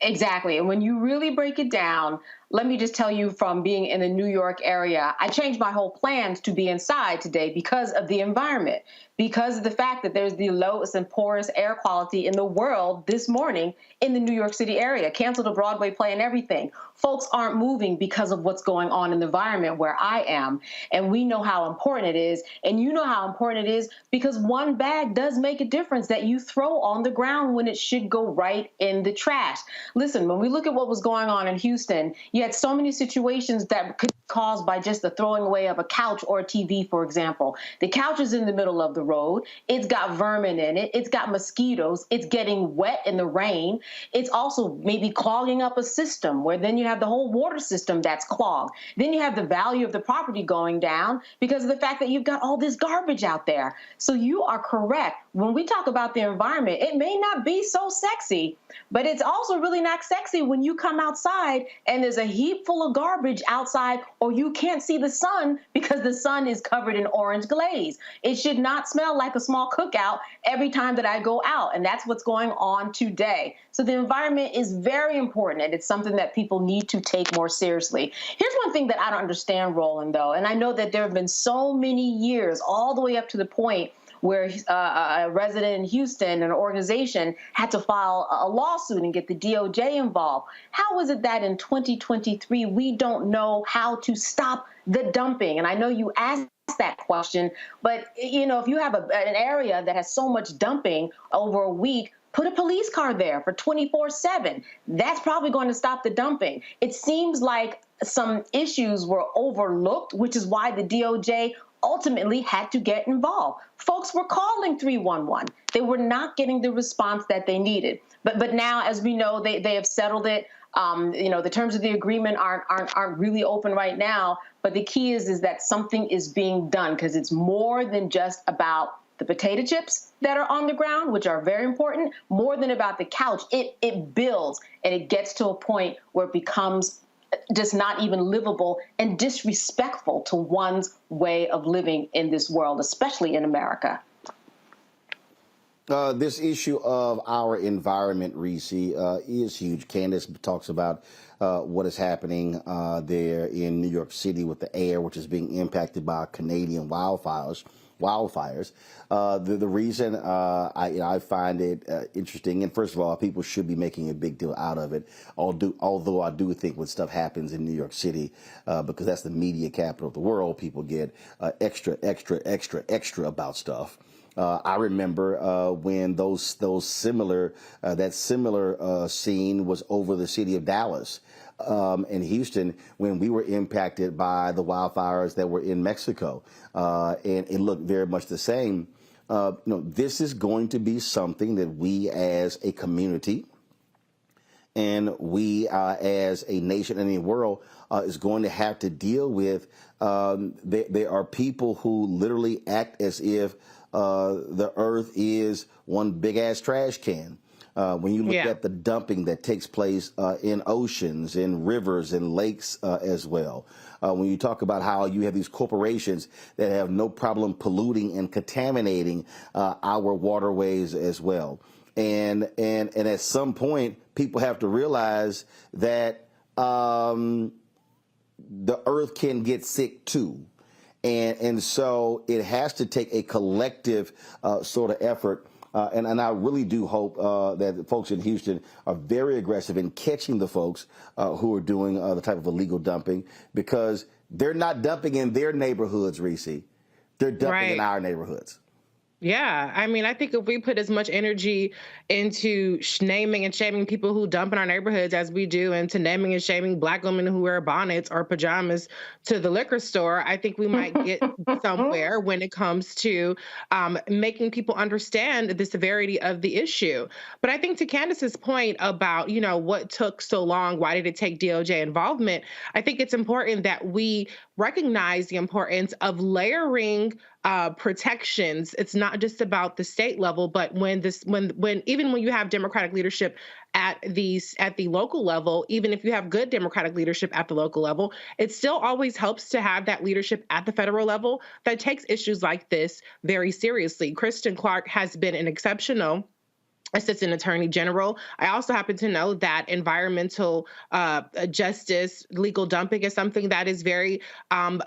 Exactly. And when you really break it down, let me just tell you, from being in the New York area, I changed my whole plans to be inside today because of the environment, because of the fact that there's the lowest and poorest air quality in the world this morning in the New York City area. Canceled a Broadway play and everything. Folks aren't moving because of what's going on in the environment where I am. And we know how important it is. And you know how important it is because one bag does make a difference that you throw on the ground when it should go right in the trash. Listen, when we look at what was going on in Houston, you had so many situations that could be caused by just the throwing away of a couch or a TV, for example. The couch is in the middle of the road. It's got vermin in it. It's got mosquitoes. It's getting wet in the rain. It's also maybe clogging up a system where then you have the whole water system that's clogged. Then you have the value of the property going down because of the fact that you've got all this garbage out there. So you are correct. When we talk about the environment, it may not be so sexy, but it's also really not sexy when you come outside and there's a heap full of garbage outside, or you can't see the sun because the sun is covered in orange glaze. It should not smell like a small cookout every time that I go out, and that's what's going on today. So the environment is very important, and it's something that people need to take more seriously. Here's one thing that I don't understand, Roland, though, and I know that there have been so many years, all the way up to the point where a resident in Houston, an organization, had to file a lawsuit and get the DOJ involved. How is it that in 2023 we don't know how to stop the dumping? And I know you asked that question, but if you have an area that has so much dumping over a week, put a police car there for 24/7. That's probably going to stop the dumping. It seems like some issues were overlooked, which is why the DOJ ultimately had to get involved. Folks were calling 311. They were not getting the response that they needed. But now, as we know, they have settled it. The terms of the agreement aren't really open right now. But the key is that something is being done, because it's more than just about the potato chips that are on the ground, which are very important, more than about the couch. It builds, and it gets to a point where it becomes just not even livable and disrespectful to one's way of living in this world, especially in America. This issue of our environment, Reese, is huge. Candace talks about what is happening there in New York City with the air, which is being impacted by Canadian wildfires. The reason I find it interesting, and first of all, people should be making a big deal out of it, although I do think when stuff happens in New York City, because that's the media capital of the world, people get extra about stuff. I remember when that similar scene was over the city of Dallas and Houston, when we were impacted by the wildfires that were in Mexico, and it looked very much the same. This is going to be something that we as a community and we as a nation and a world is going to have to deal with. There are people who literally act as if the earth is one big ass trash can. When you look at the dumping that takes place in oceans, in rivers, and lakes as well. When you talk about how you have these corporations that have no problem polluting and contaminating our waterways as well. And at some point, people have to realize that the earth can get sick too. And so it has to take a collective sort of effort. And I really do hope that the folks in Houston are very aggressive in catching the folks who are doing the type of illegal dumping, because they're not dumping in their neighborhoods, Reese. They're dumping in our neighborhoods. Yeah, I mean, I think if we put as much energy into naming and shaming people who dump in our neighborhoods as we do into naming and shaming Black women who wear bonnets or pajamas to the liquor store, I think we might get somewhere when it comes to making people understand the severity of the issue. But I think to Candace's point about, you know, what took so long, why did it take DOJ involvement? I think it's important that we recognize the importance of layering protections. It's not just about the state level, but when even when you have Democratic leadership at the local level, even if you have good Democratic leadership at the local level, it still always helps to have that leadership at the federal level that takes issues like this very seriously. Kristen Clark has been an exceptional Assistant Attorney General. I also happen to know that environmental justice, legal dumping is something that is very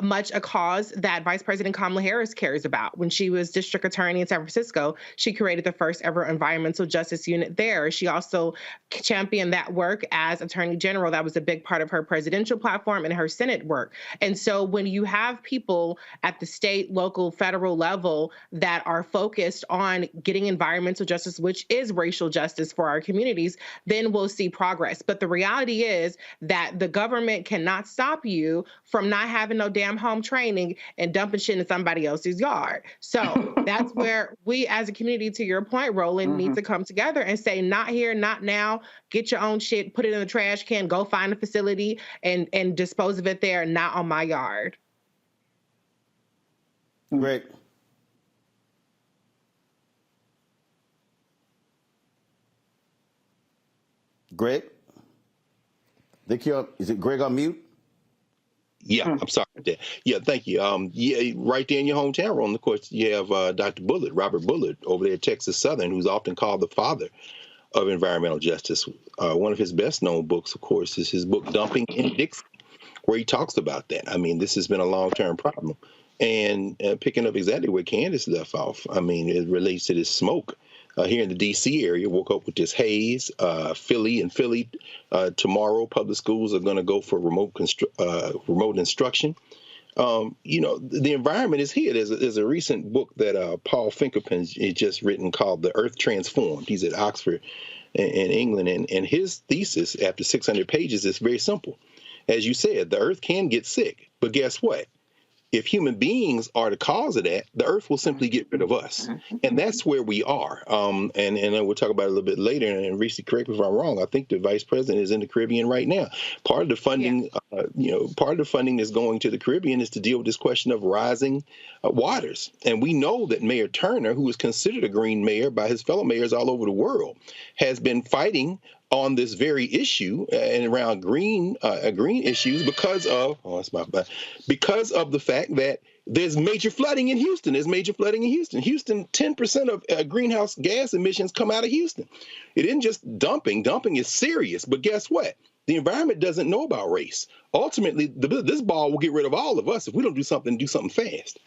much a cause that Vice President Kamala Harris cares about. When she was district attorney in San Francisco, she created the first ever environmental justice unit there. She also championed that work as Attorney General. That was a big part of her presidential platform and her Senate work. And so when you have people at the state, local, federal level that are focused on getting environmental justice, which is racial justice for our communities, then we'll see progress. But the reality is that the government cannot stop you from not having no damn home training and dumping shit in somebody else's yard. So that's where we as a community, to your point, Roland, need to come together and say, not here, not now, get your own shit, put it in the trash can, go find a facility and dispose of it there, not on my yard. Great. Greg? Is it Greg on mute? Yeah, I'm sorry about that. Yeah, thank you. Yeah, right there in your hometown, Roland, of course, you have Dr. Bullard, Robert Bullard, over there at Texas Southern, who's often called the father of environmental justice. One of his best-known books, of course, is his book, Dumping in Dixie, where he talks about that. I mean, this has been a long-term problem. And picking up exactly where Candace left off, I mean, it relates to this smoke. Here in the D.C. area, woke up with this haze. Philly, tomorrow, public schools are going to go for remote instruction. You know, the environment is here. There's a recent book that Paul Finkelpin has just written called The Earth Transformed. He's at Oxford in England. And his thesis, after 600 pages, is very simple. As you said, the earth can get sick. But guess what? If human beings are the cause of that, the earth will simply get rid of us. And that's where we are. And we'll talk about it a little bit later. And Reese, correct me if I'm wrong. I think the vice president is in the Caribbean right now. Part of the funding, part of the funding that's going to the Caribbean is to deal with this question of rising waters. And we know that Mayor Turner, who is considered a green mayor by his fellow mayors all over the world, has been fighting on this very issue and around green issues because of the fact that there's major flooding in Houston. Houston, 10% of greenhouse gas emissions come out of Houston. It isn't just dumping. Dumping is serious. But guess what? The environment doesn't know about race. Ultimately, this ball will get rid of all of us if we don't do something fast.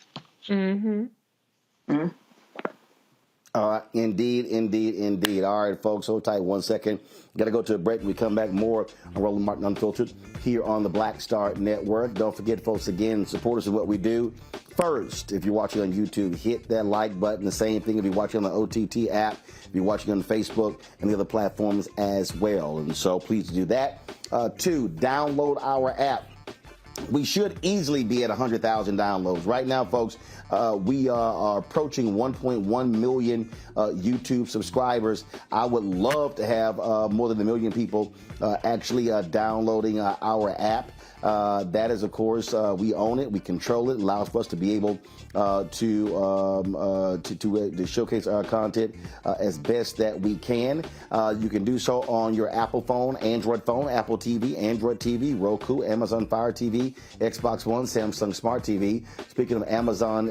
Indeed. All right, folks, hold tight 1 second. Got to go to a break. When we come back, more on Roland Martin Unfiltered here on the Black Star Network. Don't forget, folks, again, support us in what we do. First, if you're watching on YouTube, hit that like button. The same thing if you're watching on the OTT app, if you're watching on Facebook and the other platforms as well. And so please do that. 2, download our app. we should easily be at 100,000 downloads. Right now, folks, we are approaching 1.1 million YouTube subscribers. I would love to have more than 1 million people actually downloading our app. That is, of course, we own it, we control it, allows for us to be able to showcase our content as best that we can. You can do so on your Apple phone, Android phone, Apple TV, Android TV, Roku, Amazon Fire TV, Xbox One, Samsung Smart TV. Speaking of Amazon,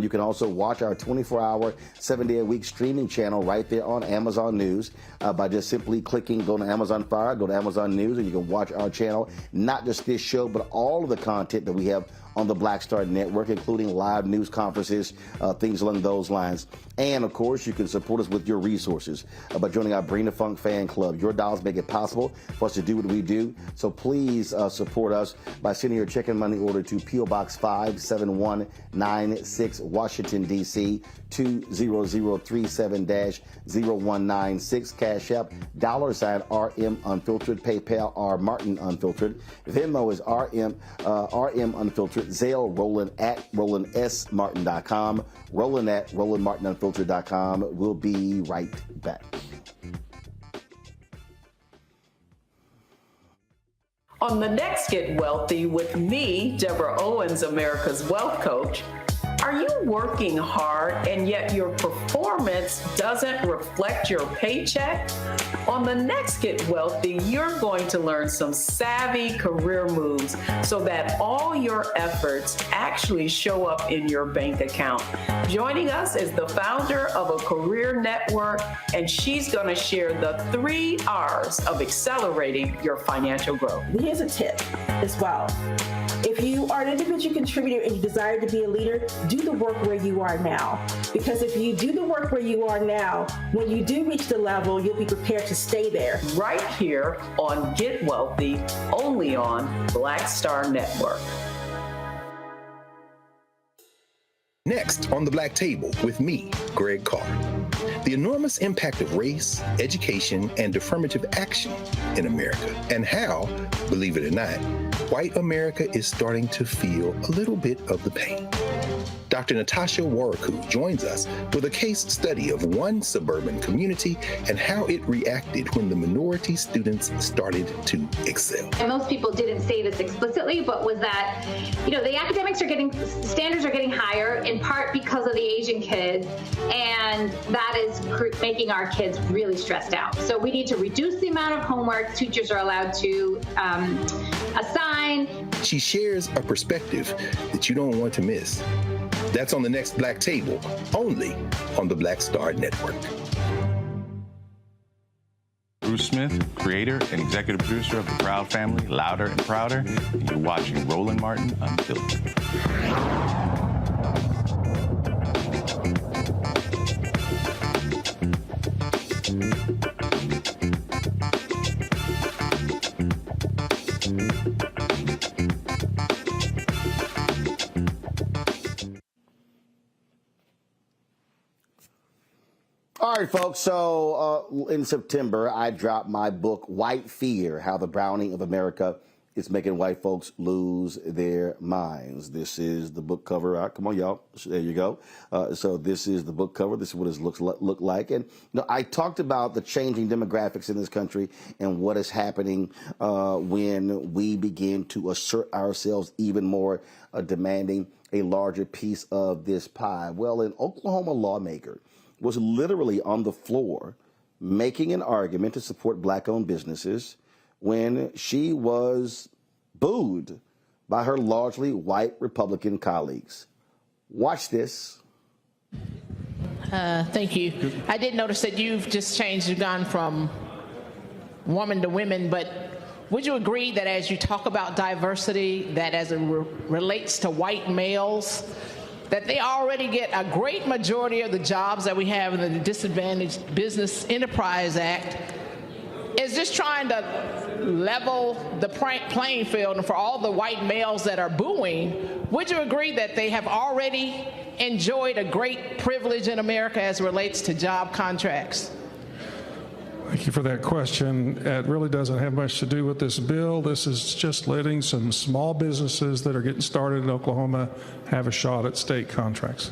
you can also watch our 24-hour, 7-day-a-week streaming channel right there on Amazon News by just simply clicking, go to Amazon Fire, go to Amazon News, and you can watch our channel, not just this show, but all of the content that we have on the Black Star Network, including live news conferences, things along those lines. And, of course, you can support us with your resources by joining our Bring the Funk fan club. Your dollars make it possible for us to do what we do. So please support us by sending your check and money order to P.O. Box 57196, Washington, D.C., 20037-0196. Cash App, $RM Unfiltered. PayPal, R Martin Unfiltered. Venmo is RM Unfiltered. Zelle, Roland at RolandSMartin.com. Roland at RolandMartinUnfiltered.com. We'll be right back. On the next Get Wealthy with me, Deborah Owens, America's Wealth Coach, are you working hard and yet your performance doesn't reflect your paycheck? On the next Get Wealthy, you're going to learn some savvy career moves so that all your efforts actually show up in your bank account. Joining us is the founder of a career network, and she's going to share the 3 R's of accelerating your financial growth. Here's a tip as well. If you are an individual contributor and you desire to be a leader, do the work where you are now. Because if you do the work where you are now, when you do reach the level, you'll be prepared to stay there. Right here on Get Wealthy, only on Black Star Network. Next on the Black Table with me, Greg Carr. The enormous impact of race, education, and affirmative action in America, and how, believe it or not, white America is starting to feel a little bit of the pain. Dr. Natasha Waraku joins us with a case study of one suburban community and how it reacted when the minority students started to excel. And most people didn't say this explicitly, but was that, the academics standards are getting higher in part because of the Asian kids, and that is making our kids really stressed out. So we need to reduce the amount of homework teachers are allowed to assign. She shares a perspective that you don't want to miss. That's on the next Black Table, only on the Black Star Network. Bruce Smith, creator and executive producer of The Proud Family, Louder and Prouder, and you're watching Roland Martin Unfiltered. All right, folks. So in September, I dropped my book, White Fear, How the Browning of America is Making White Folks Lose Their Minds. This is the book cover. Come on, y'all. There you go. So this is the book cover. This is what it look like. And I talked about the changing demographics in this country and what is happening when we begin to assert ourselves even more, demanding a larger piece of this pie. Well, an Oklahoma lawmaker was literally on the floor making an argument to support black-owned businesses when she was booed by her largely white Republican colleagues. Watch this. Thank you. I did notice that you've just changed, you've gone from woman to women, but would you agree that as you talk about diversity, that as it relates to white males, that they already get a great majority of the jobs that we have in the Disadvantaged Business Enterprise Act, is just trying to level the playing field, and for all the white males that are booing, would you agree that they have already enjoyed a great privilege in America as it relates to job contracts? Thank you for that question. It really doesn't have much to do with this bill. This is just letting some small businesses that are getting started in Oklahoma have a shot at state contracts.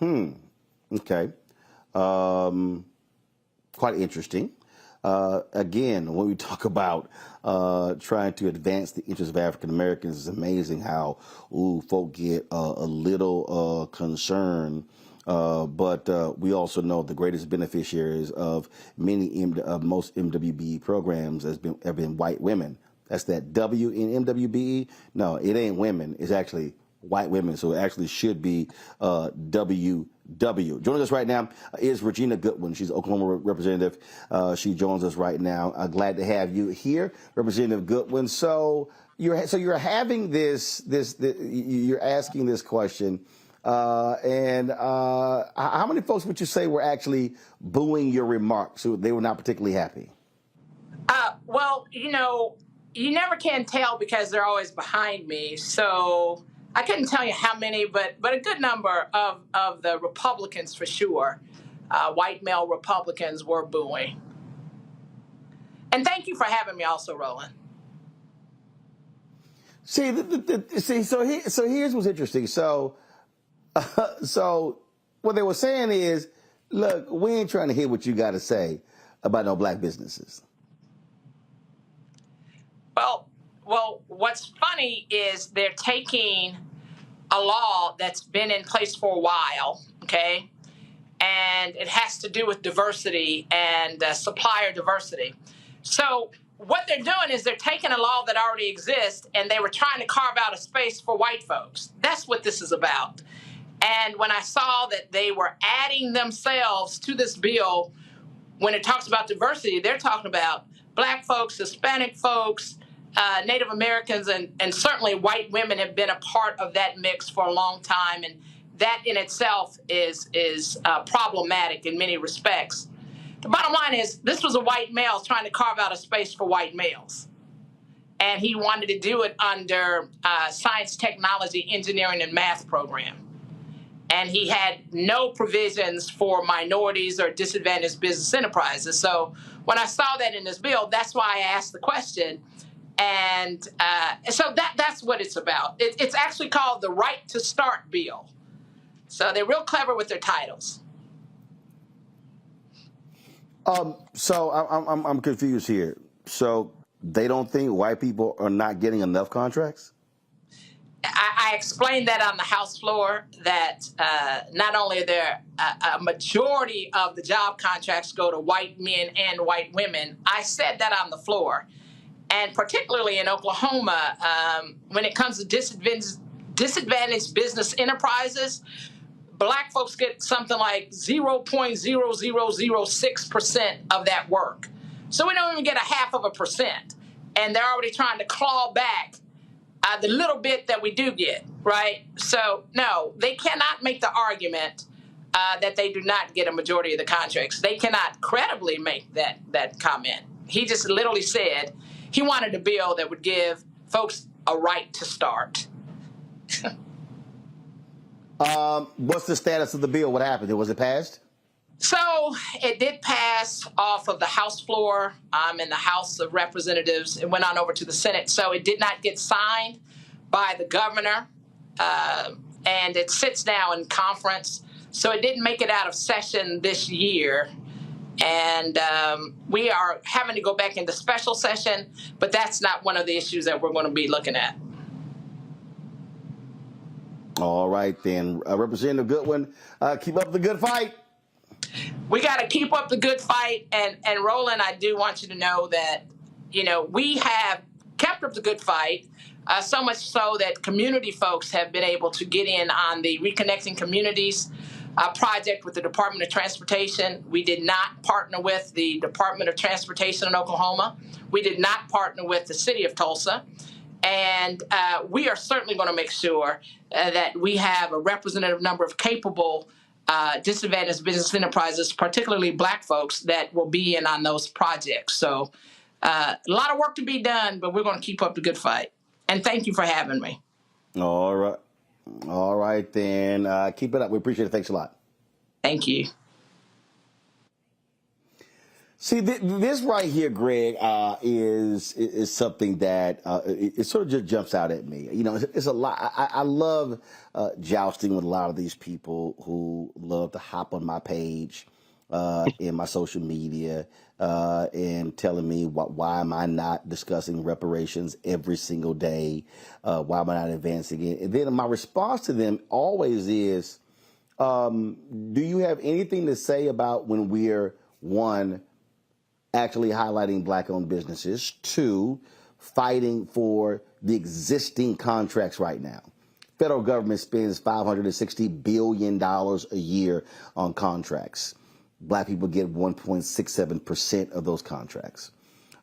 Okay. Quite interesting. Again, when we talk about trying to advance the interests of African Americans, it's amazing how folk get a little concerned. But we also know the greatest beneficiaries of most MWBE programs have been white women. That's that W in MWBE. No, it ain't women. It's actually white women. So it actually should be WW. Joining us right now is Regina Goodwin. She's Oklahoma representative. She joins us right now. Glad to have you here, Representative Goodwin. So you're having you're asking this question. And how many folks would you say were actually booing your remarks? So they were not particularly happy? Well, you never can tell because they're always behind me. So I couldn't tell you how many, but a good number of the Republicans for sure, white male Republicans were booing. And thank you for having me also, Roland. See, so here's what's interesting. So what they were saying is, look, we ain't trying to hear what you got to say about no black businesses. Well, what's funny is they're taking a law that's been in place for a while, okay? And it has to do with diversity and supplier diversity. So what they're doing is they're taking a law that already exists and they were trying to carve out a space for white folks. That's what this is about. And when I saw that they were adding themselves to this bill, when it talks about diversity, they're talking about black folks, Hispanic folks, Native Americans, and certainly white women have been a part of that mix for a long time. And that in itself is problematic in many respects. The bottom line is this was a white male trying to carve out a space for white males. And he wanted to do it under science, technology, engineering, and math program. And he had no provisions for minorities or disadvantaged business enterprises. So when I saw that in this bill, that's why I asked the question. And so that's what it's about. It's actually called the Right to Start Bill. So they're real clever with their titles. So I'm confused here. So they don't think white people are not getting enough contracts? I explained that on the House floor, that not only are there a majority of the job contracts go to white men and white women, I said that on the floor. And particularly in Oklahoma, when it comes to disadvantaged business enterprises, black folks get something like 0.0006% of that work. So we don't even get 0.5%. And they're already trying to claw back the little bit that we do get, right? So, no, they cannot make the argument that they do not get a majority of the contracts. They cannot credibly make that comment. He just literally said he wanted a bill that would give folks a right to start. What's the status of the bill? What happened? Was it passed? So it did pass off of the House floor in the House of Representatives. It went on over to the Senate. So it did not get signed by the governor, and it sits now in conference. So it didn't make it out of session this year. And we are having to go back into special session, but that's not one of the issues that we're going to be looking at. All right, then. Representative Goodwin, keep up the good fight. We got to keep up the good fight. And Roland, I do want you to know that, we have kept up the good fight, so much so that community folks have been able to get in on the Reconnecting Communities project with the Department of Transportation. We did not partner with the Department of Transportation in Oklahoma. We did not partner with the city of Tulsa. And we are certainly going to make sure that we have a representative number of capable disadvantaged business enterprises, particularly black folks, that will be in on those projects. So a lot of work to be done, but we're going to keep up the good fight. And thank you for having me. All right. All right, then. Keep it up. We appreciate it. Thanks a lot. Thank you. See, this right here, Greg, is something that it sort of just jumps out at me. You know, it's a lot. I love jousting with a lot of these people who love to hop on my page in my social media and telling me why am I not discussing reparations every single day? Why am I not advancing it? And then my response to them always is, do you have anything to say about when we're, one, actually highlighting Black-owned businesses, two, fighting for the existing contracts right now? Federal government spends $560 billion a year on contracts. Black people get 1.67% of those contracts.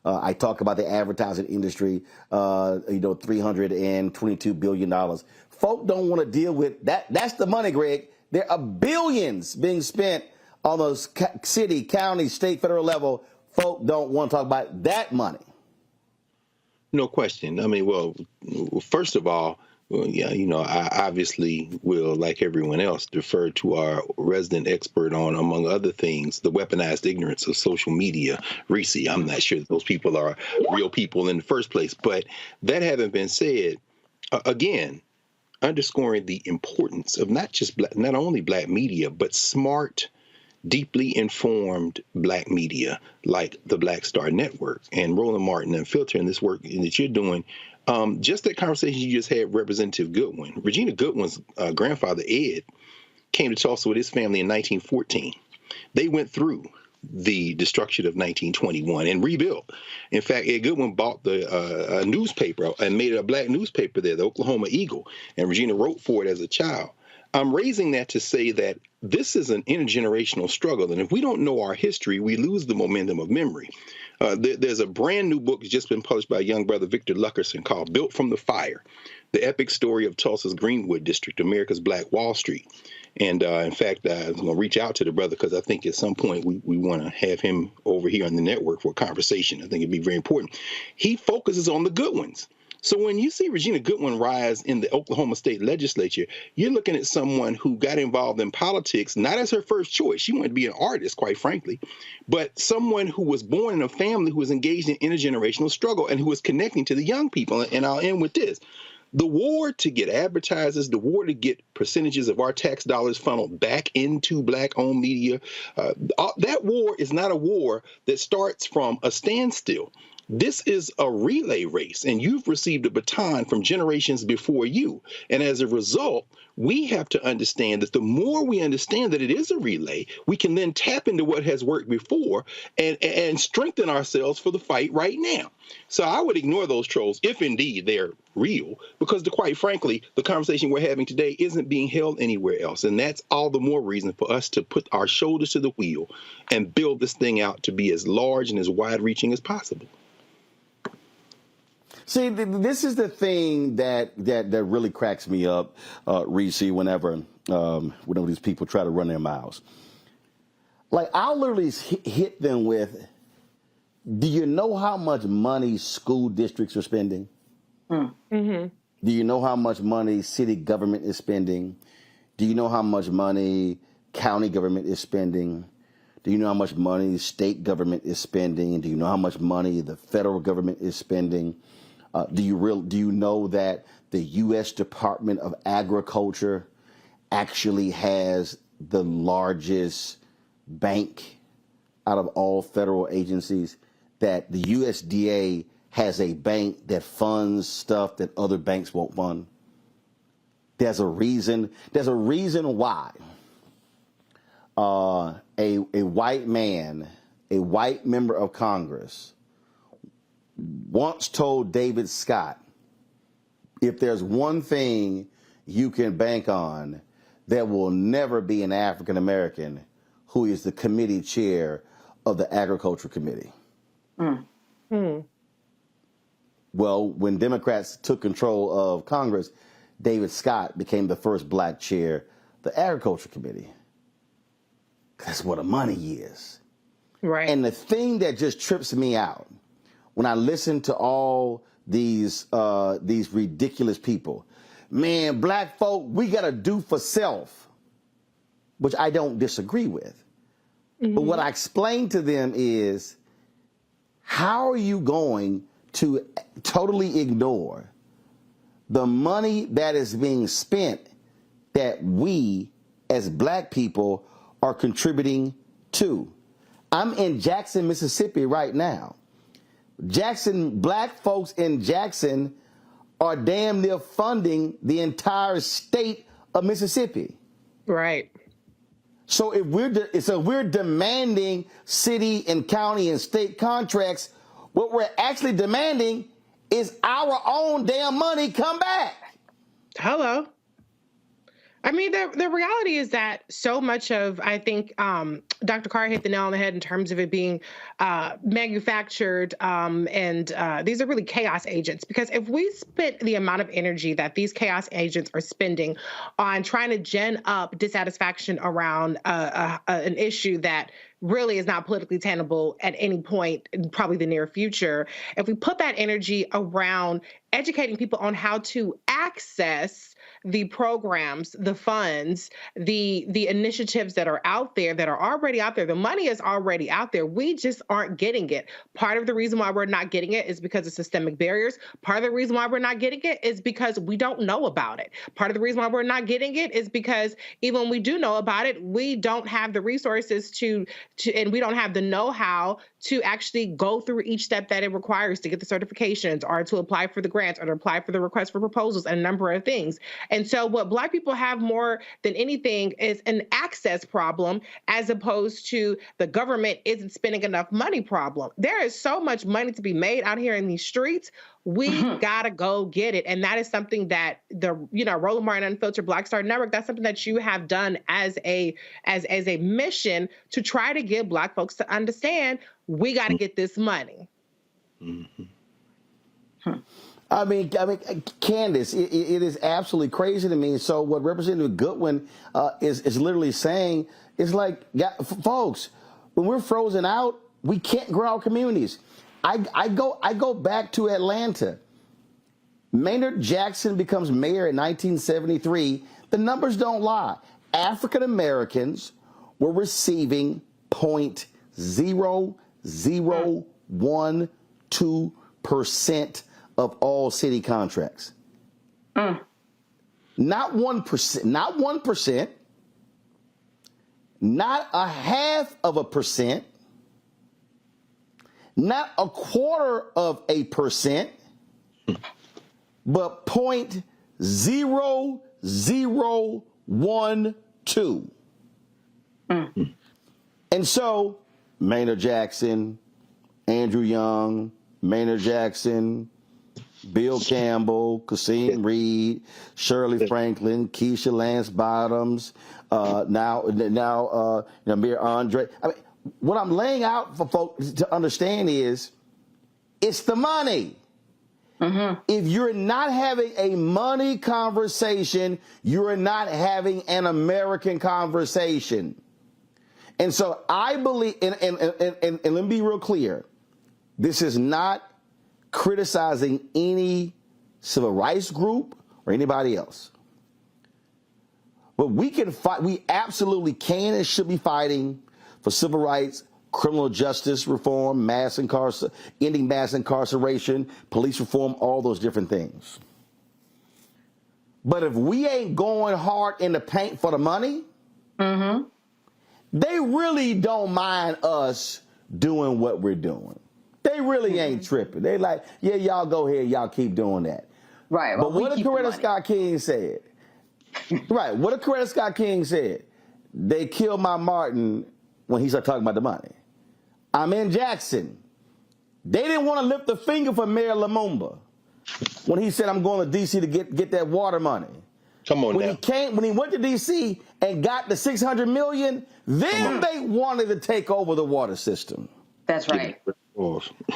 I talk about the advertising industry, $322 billion. Folk don't want to deal with that. That's the money, Greg. There are billions being spent on those city, county, state, federal level. Folk don't want to talk about that money. No question. I mean, well, first of all, yeah, I obviously will, like everyone else, defer to our resident expert on, among other things, the weaponized ignorance of social media, Reese. I'm not sure that those people are real people in the first place. But that having been said, again, underscoring the importance of not only Black media, but smart, deeply informed Black media like the Black Star Network and Roland Martin and filtering this work that you're doing. Just that conversation you just had, Representative Goodwin. Regina Goodwin's grandfather, Ed, came to Tulsa with his family in 1914. They went through the destruction of 1921 and rebuilt. In fact, Ed Goodwin bought a newspaper and made it a Black newspaper there, the Oklahoma Eagle, and Regina wrote for it as a child. I'm raising that to say that this is an intergenerational struggle, and if we don't know our history, we lose the momentum of memory. There's a brand new book that's just been published by young brother Victor Luckerson called Built from the Fire, the epic story of Tulsa's Greenwood District, America's Black Wall Street. And in fact, I'm going to reach out to the brother because I think at some point we want to have him over here on the network for a conversation. I think it'd be very important. He focuses on the good ones. So when you see Regina Goodwin rise in the Oklahoma State Legislature, you're looking at someone who got involved in politics, not as her first choice. She wanted to be an artist, quite frankly, but someone who was born in a family who was engaged in intergenerational struggle and who was connecting to the young people. And I'll end with this. The war to get advertisers, the war to get percentages of our tax dollars funneled back into Black-owned media, that war is not a war that starts from a standstill. This is a relay race, and you've received a baton from generations before you. And as a result, we have to understand that the more we understand that it is a relay, we can then tap into what has worked before and strengthen ourselves for the fight right now. So I would ignore those trolls, if indeed they're real, because quite frankly, the conversation we're having today isn't being held anywhere else. And that's all the more reason for us to put our shoulders to the wheel and build this thing out to be as large and as wide-reaching as possible. See, this is the thing that really cracks me up, Reese, whenever these people try to run their mouths. Like, I'll literally hit them with, do you know how much money school districts are spending? Mm-hmm. Do you know how much money city government is spending? Do you know how much money county government is spending? Do you know how much money state government is spending? Do you know how much money the federal government is spending? Do you know that the U.S. Department of Agriculture actually has the largest bank out of all federal agencies? That the USDA has a bank that funds stuff that other banks won't fund? There's a reason. There's a reason why a white man, a white member of Congress, once told David Scott, if there's one thing you can bank on, there will never be an African American who is the committee chair of the Agriculture Committee. Well, when Democrats took control of Congress, David Scott became the first Black chair of the Agriculture Committee. That's where the money is. Right. And the thing that just trips me out when I listen to all these ridiculous people, man, Black folk, we got to do for self, which I don't disagree with. But what I explained to them is, how are you going to totally ignore the money that is being spent that we as black people are contributing to? I'm in Jackson, Mississippi right now. Black folks in Jackson are damn near funding the entire state of Mississippi. Right. So if we're demanding city and county and state contracts, what we're actually demanding is our own damn money come back. Hello. I mean, the reality is that so much of, I think, Dr. Carr hit the nail on the head in terms of it being manufactured, and these are really chaos agents. Because if we spent the amount of energy that these chaos agents are spending on trying to gen up dissatisfaction around an issue that really is not politically tenable at any point in probably the near future, if we put that energy around educating people on how to access the programs, the funds, the initiatives that are out there, that are already out there. The money is already out there. We just aren't getting it. Part of the reason why we're not getting it is because of systemic barriers. Part of the reason why we're not getting it is because we don't know about it. Part of the reason why we're not getting it is because even when we do know about it, we don't have the resources to and we don't have the know-how to actually go through each step that it requires to get the certifications or to apply for the grants or to apply for the request for proposals and a number of things. And so what Black people have more than anything is an access problem, as opposed to the government isn't spending enough money problem. There is so much money to be made out here in these streets. We gotta go get it. And that is something that the, Roland Martin Unfiltered Black Star Network, that's something that you have done as a mission to try to get Black folks to understand we gotta get this money. I mean, Candace, it is absolutely crazy to me. So what Representative Goodwin is literally saying is like, folks, when we're frozen out, we can't grow our communities. I go back to Atlanta. Maynard Jackson becomes mayor in 1973. The numbers don't lie. African Americans were receiving 0.0012% of all city contracts. Not 1%, not 1%, not 0.5%, not 0.25%, but 0.0012. And so Maynard Jackson, Andrew Young, Maynard Jackson, Bill Campbell, Kasim Reed, Shirley Franklin, Keisha Lance Bottoms, now Amir Andre. I mean, what I'm laying out for folks to understand is it's the money. If you're not having a money conversation, you're not having an American conversation. And so I believe, and let me be real clear, this is not criticizing any civil rights group or anybody else. But we can fight, we absolutely can and should be fighting for civil rights, criminal justice reform, ending mass incarceration, police reform, all those different things. But if we ain't going hard in the paint for the money, they really don't mind us doing what we're doing. They really ain't tripping. They like, yeah, y'all go ahead, y'all keep doing that. Right. But what did Coretta Scott King said? Right. What did Coretta Scott King said? They killed my Martin when he started talking about the money. I'm in Jackson. They didn't want to lift a finger for Mayor Lumumba when he said, I'm going to D.C. to get that water money. Come on when now. When he went to D.C. and got the $600 million, then they wanted to take over the water system. That's right.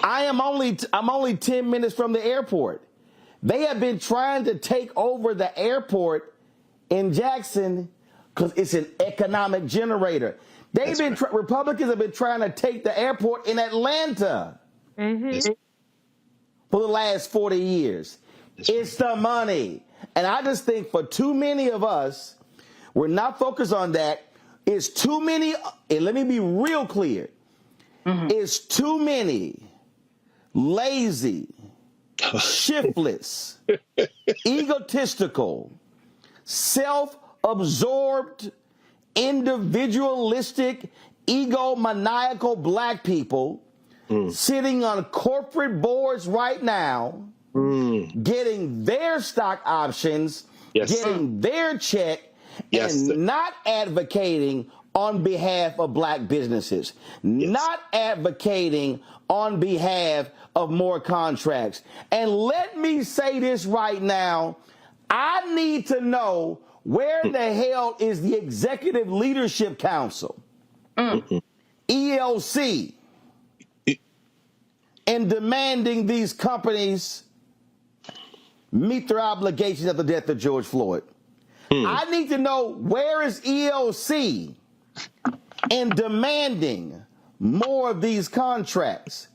I'm only 10 minutes from the airport. They have been trying to take over the airport in Jackson because it's an economic generator. Republicans have been trying to take the airport in Atlanta for the last 40 years. It's the money. And I just think for too many of us, we're not focused on that. It's too many, and let me be real clear. It's too many lazy, shiftless, egotistical, self-absorbed, individualistic, egomaniacal black people sitting on corporate boards right now, getting their stock options, getting their check, and not advocating on behalf of black businesses, not advocating on behalf of more contracts. And let me say this right now, I need to know where the hell is the Executive Leadership Council, ELC, in demanding these companies meet their obligations at the death of George Floyd. I need to know where is ELC in demanding more of these contracts.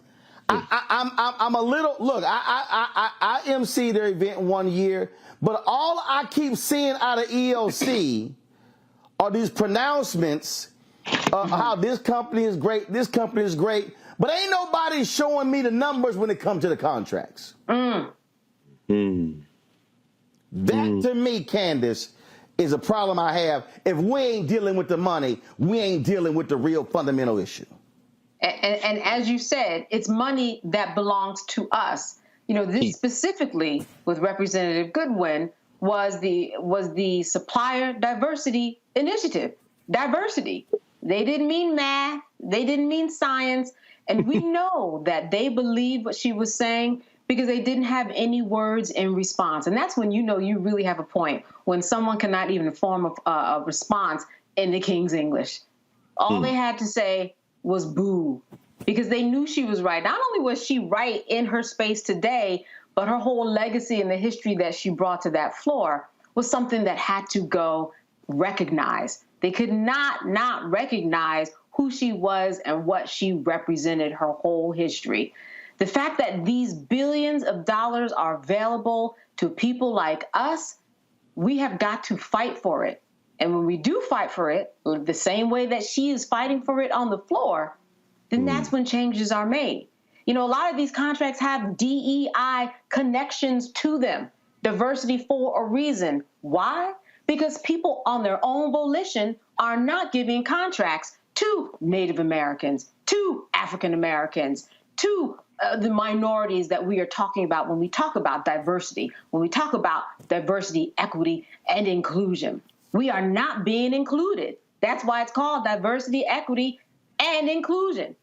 I'm a little, look, I MC their event one year, but all I keep seeing out of ELC are these pronouncements of how this company is great, this company is great, but ain't nobody showing me the numbers when it comes to the contracts. That to me, Candace, is a problem I have. If we ain't dealing with the money, we ain't dealing with the real fundamental issue. And as you said, it's money that belongs to us. You know, this specifically with Representative Goodwin was the Supplier Diversity Initiative. Diversity. They didn't mean math. They didn't mean science. And we know that they believed what she was saying because they didn't have any words in response. And that's when you know you really have a point, when someone cannot even form a response in the King's English. All they had to say was boo, because they knew she was right. Not only was she right in her space today, but her whole legacy and the history that she brought to that floor was something that had to go recognized. They could not recognize who she was and what she represented, her whole history. The fact that these billions of dollars are available to people like us, we have got to fight for it. And when we do fight for it, the same way that she is fighting for it on the floor, then that's when changes are made. You know, a lot of these contracts have DEI connections to them, diversity for a reason. Why? Because people on their own volition are not giving contracts to Native Americans, to African Americans, to the minorities that we are talking about when we talk about diversity, when we talk about diversity, equity, and inclusion. We are not being included. That's why it's called diversity, equity, and inclusion.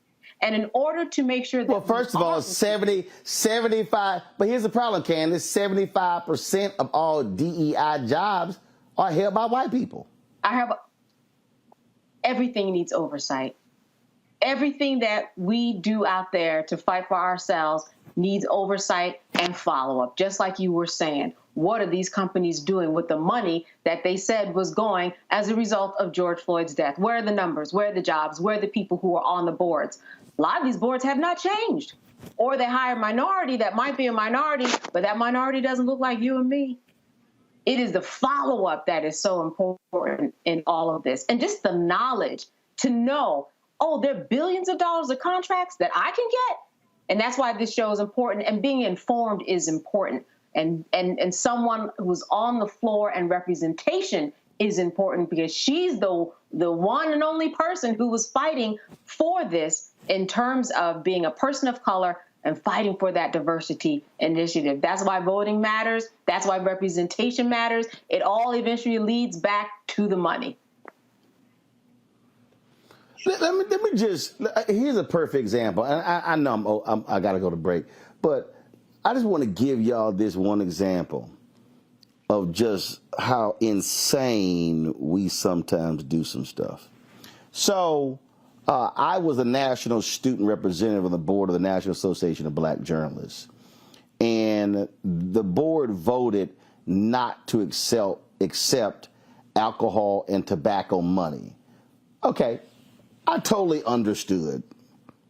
And in order to make sure that— Well, first of all, 75, but here's the problem, Candace, 75% of all DEI jobs are held by white people. Everything needs oversight. Everything that we do out there to fight for ourselves needs oversight and follow-up, just like you were saying. What are these companies doing with the money that they said was going as a result of George Floyd's death? Where are the numbers? Where are the jobs? Where are the people who are on the boards? A lot of these boards have not changed. Or they hire a minority that might be a minority, but that minority doesn't look like you and me. It is the follow-up that is so important in all of this. And just the knowledge to know, oh, there are billions of dollars of contracts that I can get. And that's why this show is important. And being informed is important. And someone who's on the floor and representation is important, because she's the one and only person who was fighting for this in terms of being a person of color and fighting for that diversity initiative. That's why voting matters. That's why representation matters. It all eventually leads back to the money. Let me just, here's a perfect example. And I know I got to go to break, but I just want to give y'all this one example of just how insane we sometimes do some stuff. So I was a national student representative on the board of the National Association of Black Journalists. And the board voted not to accept alcohol and tobacco money. Okay, I totally understood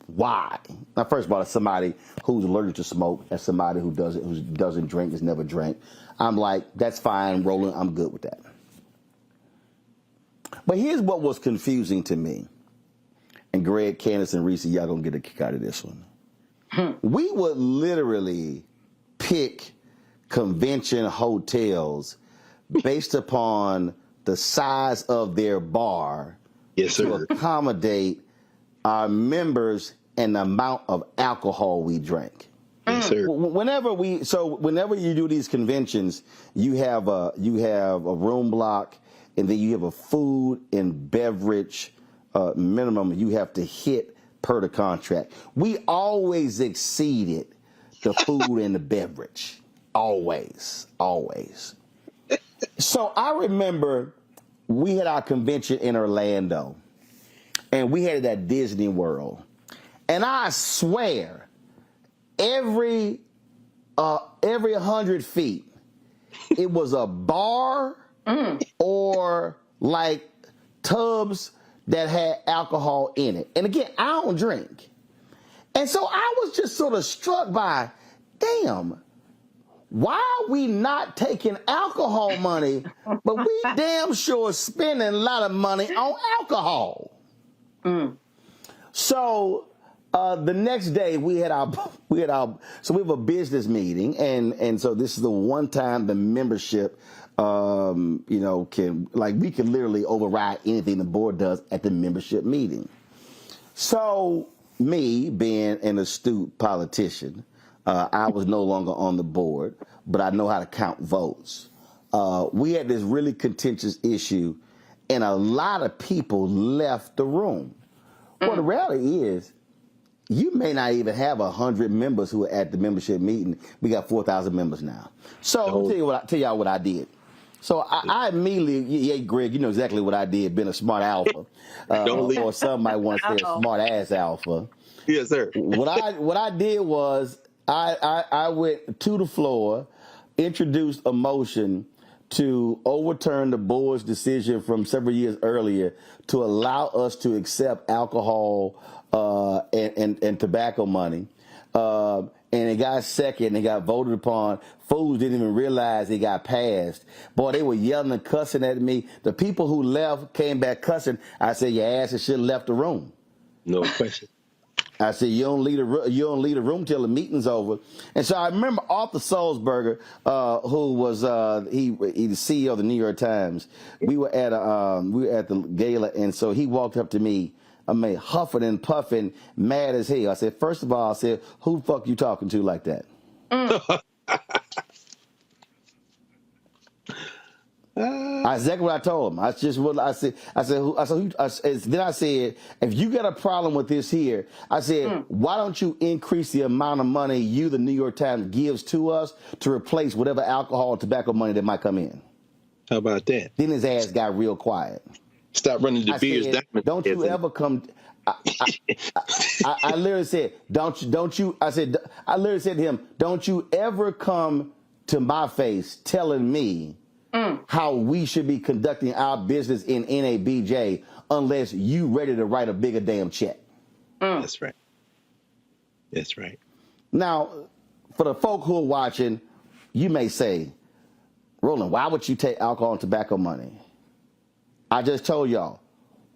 why. Now, first of all, as somebody who's allergic to smoke, as somebody who doesn't drink, has never drank, I'm like, that's fine, Roland, I'm good with that. But here's what was confusing to me. And Greg, Candace, and Reese, y'all gonna get a kick out of this one. We would literally pick convention hotels based upon the size of their bar to accommodate our members and the amount of alcohol we drank. Yes, sir. Whenever you do these conventions, you have a room block, and then you have a food and beverage minimum you have to hit per the contract. We always exceeded the food and the beverage. Always. So I remember we had our convention in Orlando, and we had it at Disney World. And I swear, every 100 feet, it was a bar or like tubs that had alcohol in it. And again, I don't drink. And so I was just sort of struck by, damn, why are we not taking alcohol money, but we damn sure spending a lot of money on alcohol? So the next day we have a business meeting, and so this is the one time the membership we can literally override anything the board does at the membership meeting. So me being an astute politician, I was no longer on the board, but I know how to count votes. We had this really contentious issue, and a lot of people left the room. Well, the reality is, you may not even have 100 members who are at the membership meeting. We got 4,000 members now. So I'll tell y'all what I did. So I immediately, Greg, you know exactly what I did, being a smart alpha. Or some might want to say a smart ass alpha. Yes, sir. What I did was I went to the floor, introduced a motion to overturn the board's decision from several years earlier to allow us to accept alcohol and tobacco money. And it got second, it got voted upon. Fools didn't even realize it got passed. Boy, they were yelling and cussing at me. The people who left came back cussing. I said, your asses should have left the room. No question. I said, you don't leave the room till the meeting's over. And so I remember Arthur Sulzberger, who was he's the CEO of the New York Times. We were at the gala, and so he walked up to me. I mean, huffing and puffing, mad as hell. I said, first of all, who the fuck you talking to like that? That's exactly what I told him. I said, then I said, if you got a problem with this here, I said, why don't you increase the amount of money you, the New York Times, gives to us to replace whatever alcohol or tobacco money that might come in? How about that? Then his ass got real quiet. Stop running the beers down. Don't you ever come? I literally said, don't you? I literally said to him, don't you ever come to my face telling me how we should be conducting our business in NABJ unless you ready to write a bigger damn check. That's right. That's right. Now, for the folk who are watching, you may say, Roland, why would you take alcohol and tobacco money? I just told y'all,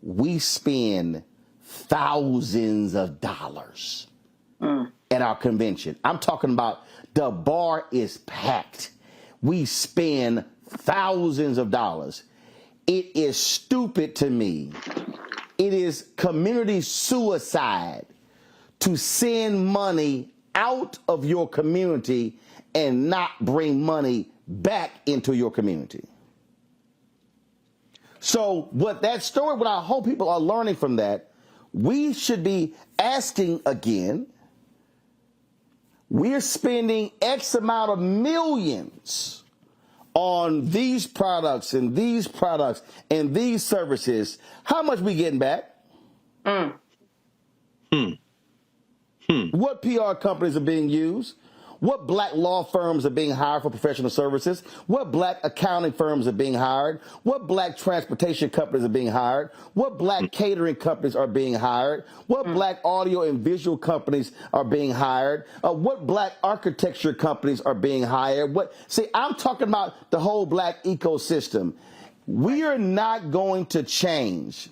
we spend thousands of dollars at our convention. I'm talking about the bar is packed. We spend thousands of dollars. It is stupid to me. It is community suicide to send money out of your community and not bring money back into your community. So what I hope people are learning from that, we should be asking again, we're spending X amount of millions on these products and these products and these services. How much we getting back? What PR companies are being used? What black law firms are being hired for professional services? What black accounting firms are being hired? What black transportation companies are being hired? What black catering companies are being hired? What black audio and visual companies are being hired? What black architecture companies are being hired? See, I'm talking about the whole black ecosystem. We are not going to change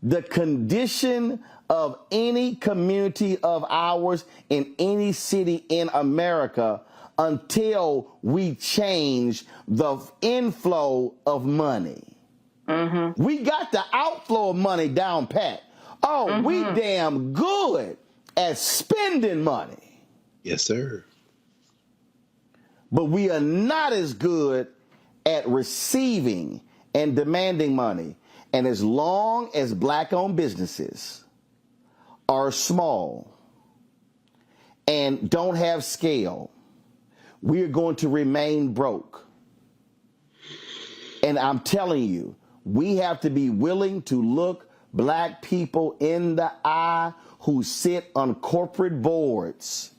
the condition of any community of ours in any city in America until we change the inflow of money. Mm-hmm. We got the outflow of money down pat. Oh, mm-hmm. We damn good at spending money. Yes, sir. But we are not as good at receiving and demanding money. And as long as black-owned businesses are small and don't have scale, we are going to remain broke. And I'm telling you, we have to be willing to look black people in the eye who sit on corporate boards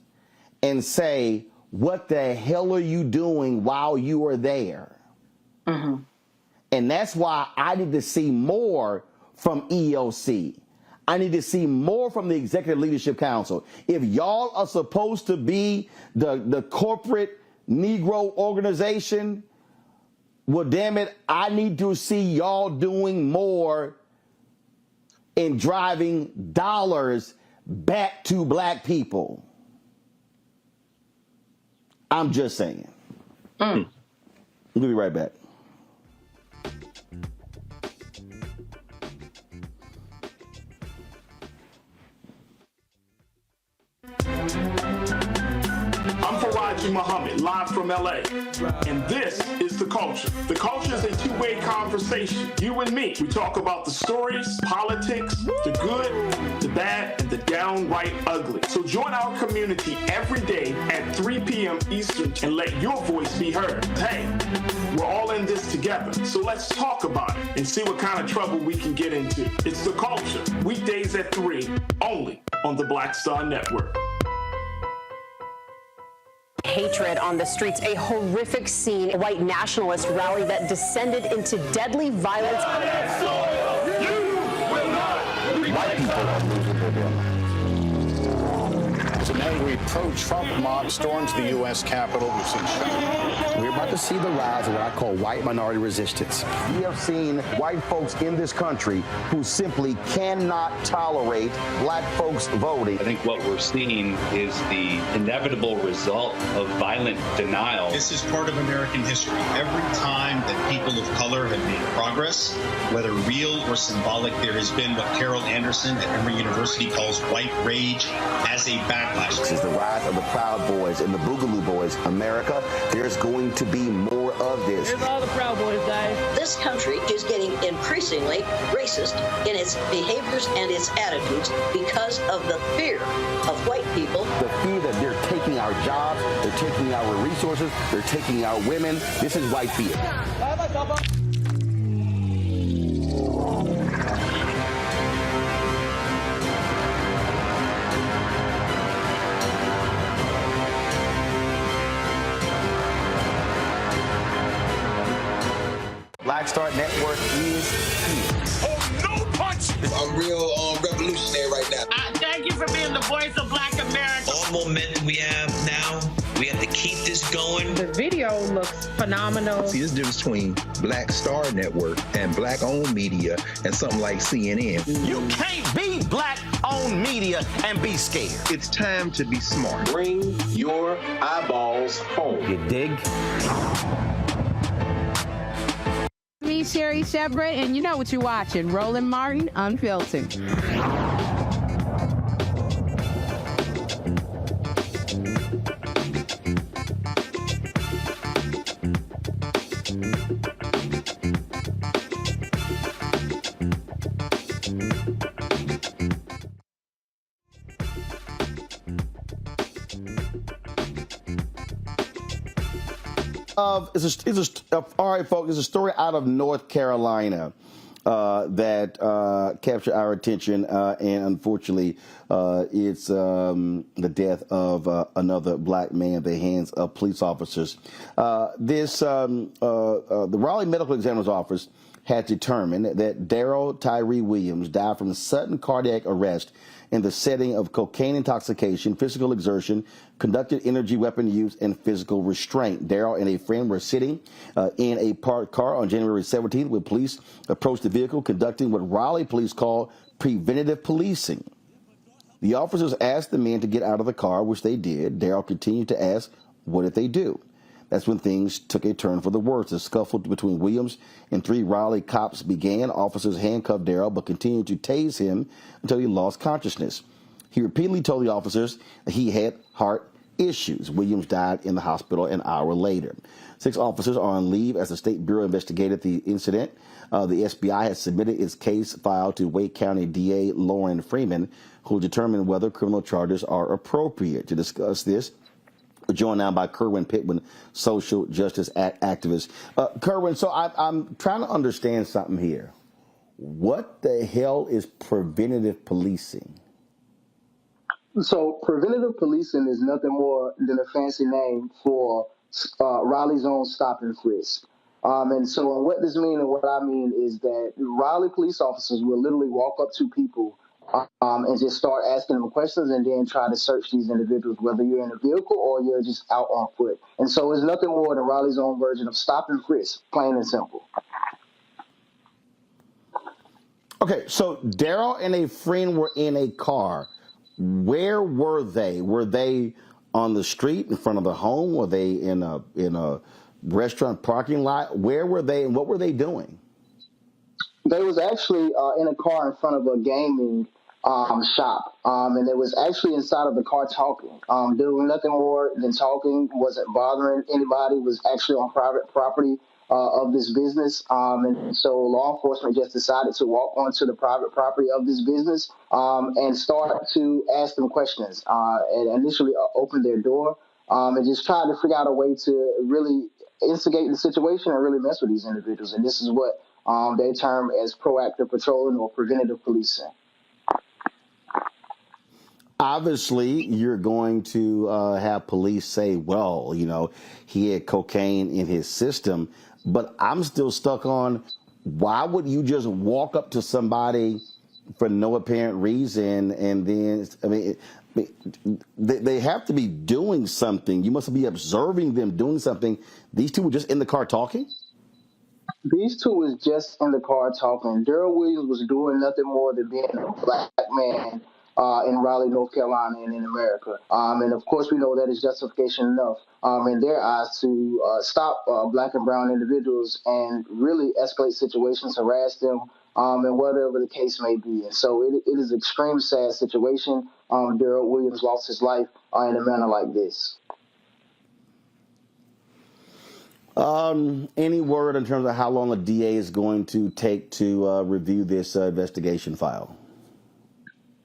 and say, what the hell are you doing while you are there? Mm-hmm. And that's why I need to see more from EOC. I need to see more from the Executive Leadership Council. If y'all are supposed to be the corporate Negro organization, well, damn it, I need to see y'all doing more in driving dollars back to black people. I'm just saying. We'll be right back. Muhammad, live from LA. And this is The Culture. The Culture is a two-way conversation. You and me. We talk about the stories, politics, the good, the bad, and the downright ugly. So join our community every day at 3 p.m. Eastern and let your voice be heard. Hey, we're all in this together. So let's talk about it and see what kind of trouble we can get into. It's The Culture. Weekdays at 3, only on the Black Star Network. Hatred on the streets, a horrific scene, a white nationalist rally that descended into deadly violence. White people are losing their minds. An angry pro-Trump mob storms the U.S. Capitol. We've seen shooting. We're about to see the rise of what I call white minority resistance. We have seen white folks in this country who simply cannot tolerate black folks voting. I think what we're seeing is the inevitable result of violent denial. This is part of American history. Every time that people of color have made progress, whether real or symbolic, there has been what Carol Anderson at Emory University calls white rage as a backlash. This is the rise of the Proud Boys and the Boogaloo Boys. America, there's going to be more of this. Here's all the Proud Boys, guys. This country is getting increasingly racist in its behaviors and its attitudes because of the fear of white people. The fear that they're taking our jobs, they're taking our resources, they're taking our women. This is white fear. Black Star Network is here. Oh, no punch! I'm real revolutionary right now. Thank you for being the voice of Black America. All momentum we have now, we have to keep this going. The video looks phenomenal. See, this difference between Black Star Network and black-owned media and something like CNN. You can't be black-owned media and be scared. It's time to be smart. Bring your eyeballs home. You dig? Me, Sherry Shepard, and you know what you're watching, Roland Martin Unfiltered. All right, folks, it's a story out of North Carolina that captured our attention, and unfortunately, it's the death of another black man at the hands of police officers. The Raleigh Medical Examiner's Office had determined that Daryl Tyree Williams died from sudden cardiac arrest in the setting of cocaine intoxication, physical exertion, conducted energy weapon use, and physical restraint. Daryl and a friend were sitting in a parked car on January 17th when police approached the vehicle, conducting what Raleigh police call preventative policing. The officers asked the men to get out of the car, which they did. Daryl continued to ask, what did they do? That's when things took a turn for the worse. The scuffle between Williams and 3 Raleigh cops began. Officers handcuffed Daryl but continued to tase him until he lost consciousness. He repeatedly told the officers that he had heart issues. Williams died in the hospital an hour later. 6 officers are on leave as the State Bureau investigated the incident. The SBI has submitted its case file to Wake County DA Lauren Freeman, who will determine whether criminal charges are appropriate. To discuss this, we're joined now by Kerwin Pittman, social justice activist. Kerwin, so I'm trying to understand something here. What the hell is preventative policing? So preventative policing is nothing more than a fancy name for Raleigh's own stop and frisk. And so what this means and what I mean is that Raleigh police officers will literally walk up to people and just start asking them questions and then try to search these individuals, whether you're in a vehicle or you're just out on foot. And so it's nothing more than Raleigh's own version of stop and frisk, plain and simple. Okay, so Daryl and a friend were in a car. Where were they? Were they on the street in front of the home? Were they in a restaurant parking lot? Where were they and what were they doing? They was actually in a car in front of a gaming shop, and they was actually inside of the car talking, doing nothing more than talking, wasn't bothering anybody, was actually on private property of this business, and so law enforcement just decided to walk onto the private property of this business and start to ask them questions, and initially open their door and just try to figure out a way to really instigate the situation and really mess with these individuals, and this is what they term as proactive patrolling or preventative policing. Obviously, you're going to have police say, well, you know, he had cocaine in his system, but I'm still stuck on why would you just walk up to somebody for no apparent reason and then, I mean, they have to be doing something. You must be observing them doing something. These two were just in the car talking? These two was just in the car talking. Daryl Williams was doing nothing more than being a black man in Raleigh, North Carolina, and in America. And of course, we know that is justification enough in their eyes to stop black and brown individuals and really escalate situations, harass them, and whatever the case may be. And so it is an extreme sad situation. Daryl Williams lost his life in a manner like this. Any word in terms of how long a DA is going to take to review this investigation file?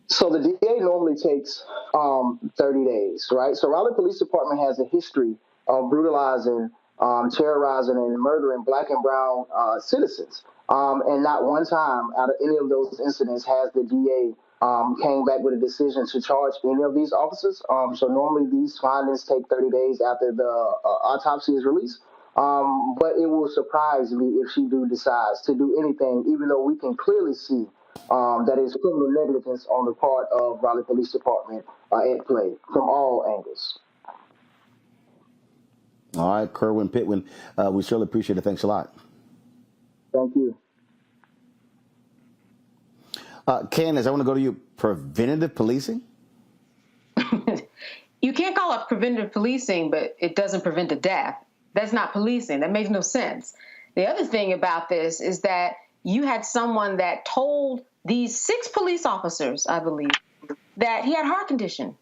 So the DA normally takes 30 days, right? So Raleigh Police Department has a history of brutalizing, terrorizing, and murdering black and brown citizens. And not one time out of any of those incidents has the DA came back with a decision to charge any of these officers. So normally these findings take 30 days after the autopsy is released. But it will surprise me if she decides to do anything, even though we can clearly see that is criminal negligence on the part of Raleigh Police Department at play from all angles. All right, Kerwin Pittman, we certainly appreciate it. Thanks a lot. Thank you. Candace, I want to go to you. Preventative policing? You can't call it preventative policing, but it doesn't prevent a death. That's not policing. That makes no sense. The other thing about this is that you had someone that told these 6 police officers, I believe, that he had a heart condition.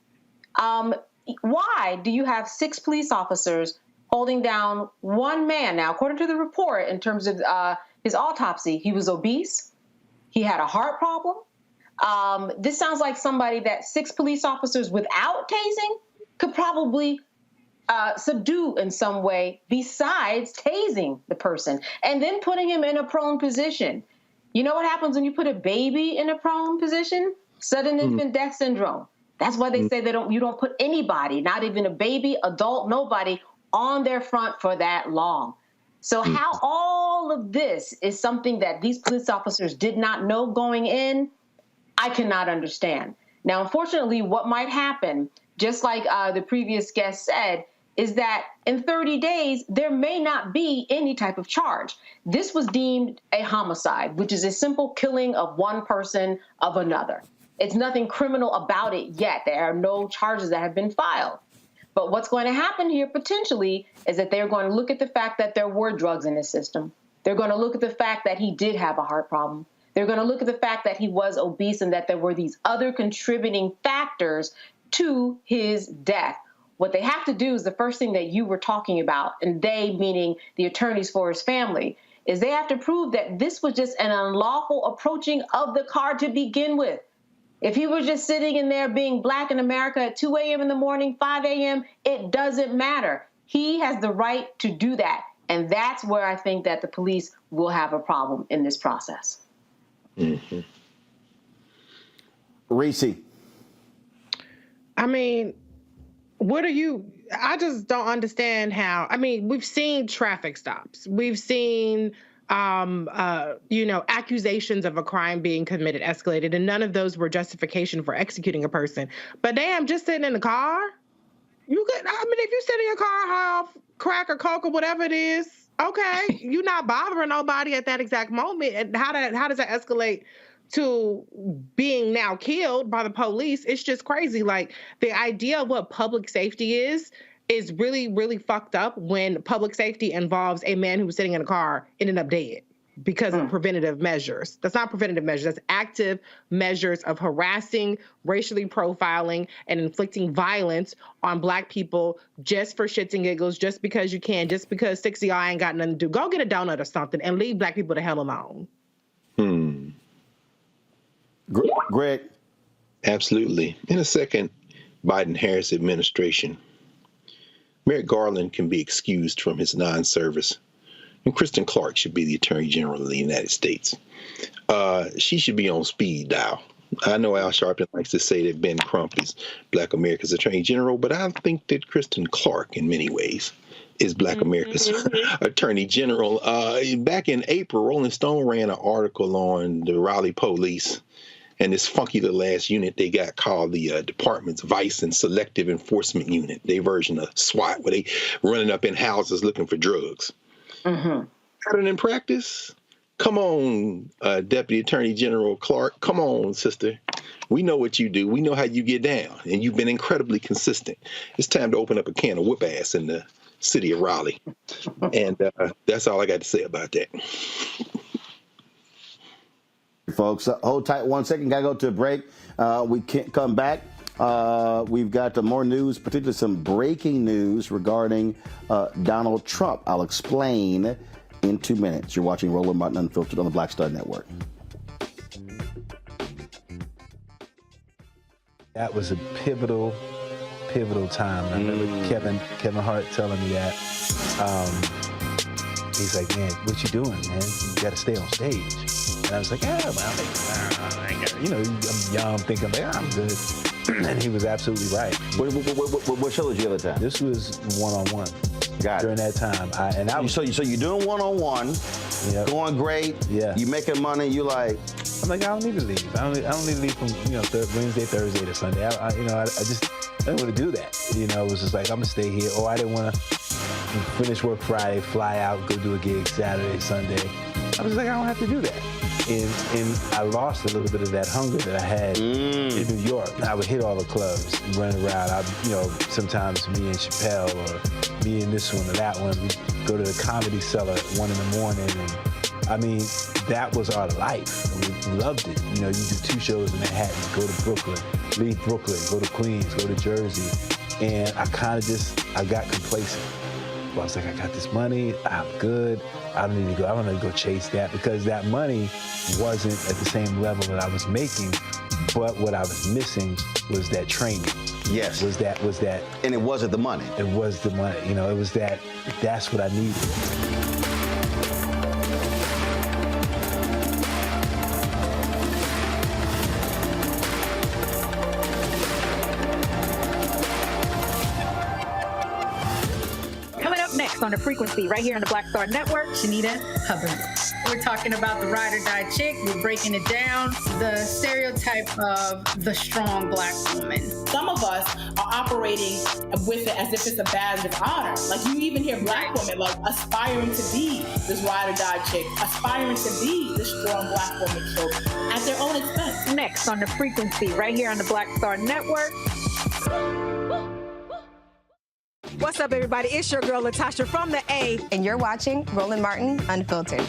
Why do you have 6 police officers holding down one man? Now, according to the report, in terms of his autopsy, he was obese. He had a heart problem. This sounds like somebody that 6 police officers without tasing could probably subdue in some way besides tasing the person and then putting him in a prone position. You know what happens when you put a baby in a prone position? Sudden infant death syndrome. That's why they say you don't put anybody, not even a baby, adult, nobody, on their front for that long. So how all all of this is something that these police officers did not know going in, I cannot understand. Now, unfortunately, what might happen, just like the previous guest said, is that in 30 days, there may not be any type of charge. This was deemed a homicide, which is a simple killing of one person of another. It's nothing criminal about it yet. There are no charges that have been filed. But what's going to happen here potentially is that they're going to look at the fact that there were drugs in his system. They're going to look at the fact that he did have a heart problem. They're going to look at the fact that he was obese and that there were these other contributing factors to his death. What they have to do is the first thing that you were talking about, and they meaning the attorneys for his family, is they have to prove that this was just an unlawful approaching of the car to begin with. If he was just sitting in there being black in America at 2 a.m. in the morning, 5 a.m., it doesn't matter. He has the right to do that. And that's where I think that the police will have a problem in this process. Mm-hmm. Reese. I mean, I just don't understand how, we've seen traffic stops. We've seen, accusations of a crime being committed, escalated, and none of those were justification for executing a person. But damn, just sitting in the car, if you sit in your car, high off crack or coke or whatever it is, okay, you're not bothering nobody at that exact moment. And how does that escalate to being now killed by the police? It's just crazy. Like, the idea of what public safety is really, really fucked up when public safety involves a man who was sitting in a car ended up dead because of preventative measures. That's not preventative measures. That's active measures of harassing, racially profiling, and inflicting violence on Black people just for shits and giggles, just because you can, just because 60 y'all ain't got nothing to do. Go get a donut or something and leave Black people the hell alone. Greg? Absolutely. In a second Biden-Harris administration, Merrick Garland can be excused from his non-service, and Kristen Clark should be the Attorney General of the United States. She should be on speed dial. I know Al Sharpton likes to say that Ben Crump is Black America's Attorney General, but I think that Kristen Clark, in many ways, is Black America's Attorney General. Back in April, Rolling Stone ran an article on the Raleigh police and this funky little ass unit they got called the Department's Vice and Selective Enforcement Unit, their version of SWAT, where they running up in houses looking for drugs. Pattern in practice? Come on, Deputy Attorney General Clark. Come on, sister. We know what you do. We know how you get down, and you've been incredibly consistent. It's time to open up a can of whoop ass in the city of Raleigh. And that's all I got to say about that. Folks, hold tight 1 second. Got to go to a break. We can't come back. We've got more news, particularly some breaking news regarding Donald Trump. I'll explain in 2 minutes. You're watching Roland Martin Unfiltered on the Black Star Network. That was a pivotal time. I remember Kevin Hart telling me that. He's like, man, what you doing, man? You got to stay on stage. And I was like, I'm young, thinking, I'm good. And he was absolutely right. What show did you have at the time? This was one-on-one. Got it. During that time. So you're doing one-on-one, going great. Yeah. You making money. You like. I'm like, I don't need to leave. I don't need to leave from Wednesday, Thursday to Sunday. I didn't want to do that. It was just like, I'm gonna stay here. Or I didn't want to finish work Friday, fly out, go do a gig Saturday, Sunday. I was like, I don't have to do that. And I lost a little bit of that hunger that I had in New York. I would hit all the clubs, run around. Sometimes me and Chappelle or me and this one or that one, we'd go to the Comedy Cellar at 1 a.m. And that was our life. We loved it. You do 2 shows in Manhattan, go to Brooklyn, leave Brooklyn, go to Queens, go to Jersey. And I got complacent. I was like, I got this money, I'm good. I don't need to go chase that, because that money wasn't at the same level that I was making, but what I was missing was that training. Yes. Was that. And it wasn't the money. It was the money. It was that's what I needed. Next on The Frequency, right here on the Black Star Network, Shanita Hubbard. We're talking about the ride or die chick. We're breaking it down. The stereotype of the strong Black woman. Some of us are operating with it as if it's a badge of honor. Like, you even hear Black women like aspiring to be this ride or die chick, aspiring to be this strong Black woman, so at their own expense. Next on The Frequency, right here on the Black Star Network. What's up, everybody? It's your girl, Latasha from the A. And you're watching Roland Martin Unfiltered.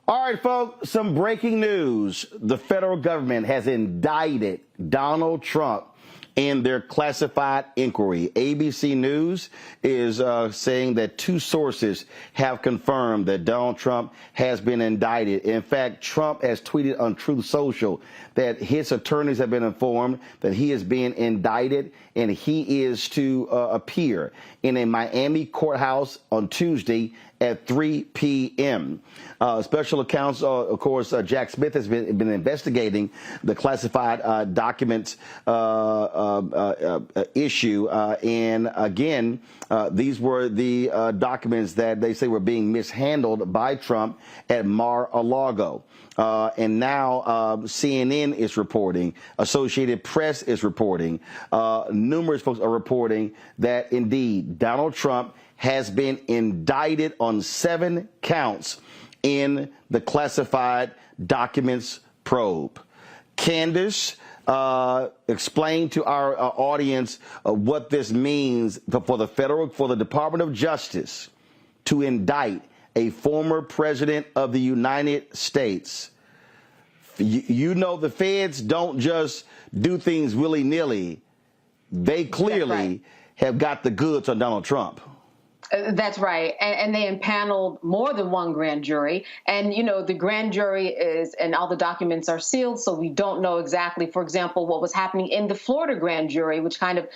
All right, folks, some breaking news. The federal government has indicted Donald Trump in their classified inquiry. ABC News is saying that two sources have confirmed that Donald Trump has been indicted. In fact, Trump has tweeted on Truth Social that his attorneys have been informed that he is being indicted and he is to appear in a Miami courthouse on Tuesday at 3 p.m. Special counsel, of course, Jack Smith has been investigating the classified documents issue. And again, these were the documents that they say were being mishandled by Trump at Mar-a-Lago. And now CNN is reporting, Associated Press is reporting, numerous folks are reporting that indeed Donald Trump has been indicted on 7 counts in the classified documents probe. Candace, explain to our audience what this means for the Department of Justice to indict a former president of the United States. You know, the feds don't just do things willy-nilly. They clearly have got the goods on Donald Trump. That's right. And they impaneled more than one grand jury. And, you know, the grand jury and all the documents are sealed, so we don't know exactly, for example, what was happening in the Florida grand jury, which kind of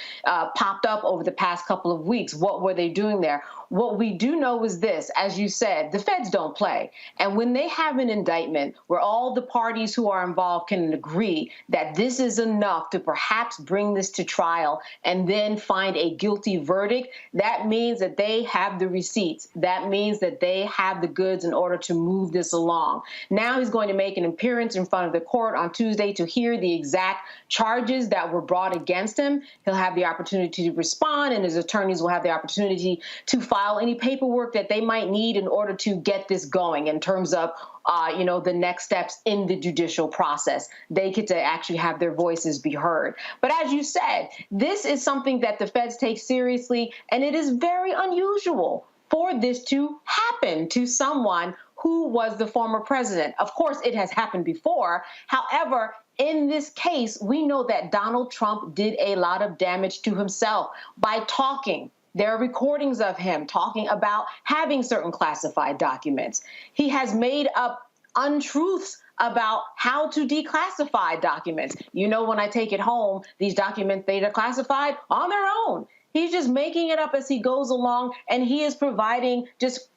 popped up over the past couple of weeks. What were they doing there? What we do know is this, as you said, the feds don't play. And when they have an indictment where all the parties who are involved can agree that this is enough to perhaps bring this to trial and then find a guilty verdict, that means that they have the receipts. That means that they have the goods in order to move this along. Now he's going to make an appearance in front of the court on Tuesday to hear the exact charges that were brought against him. He'll have the opportunity to respond, and his attorneys will have the opportunity to file any paperwork that they might need in order to get this going in terms of the next steps in the judicial process. They get to actually have their voices be heard. But as you said, this is something that the feds take seriously, and it is very unusual for this to happen to someone who was the former president. Of course, it has happened before. However, in this case, we know that Donald Trump did a lot of damage to himself by talking. There are recordings of him talking about having certain classified documents. He has made up untruths about how to declassify documents. You know, when I take it home, these documents, they are classified on their own. He's just making it up as he goes along, and he is providing just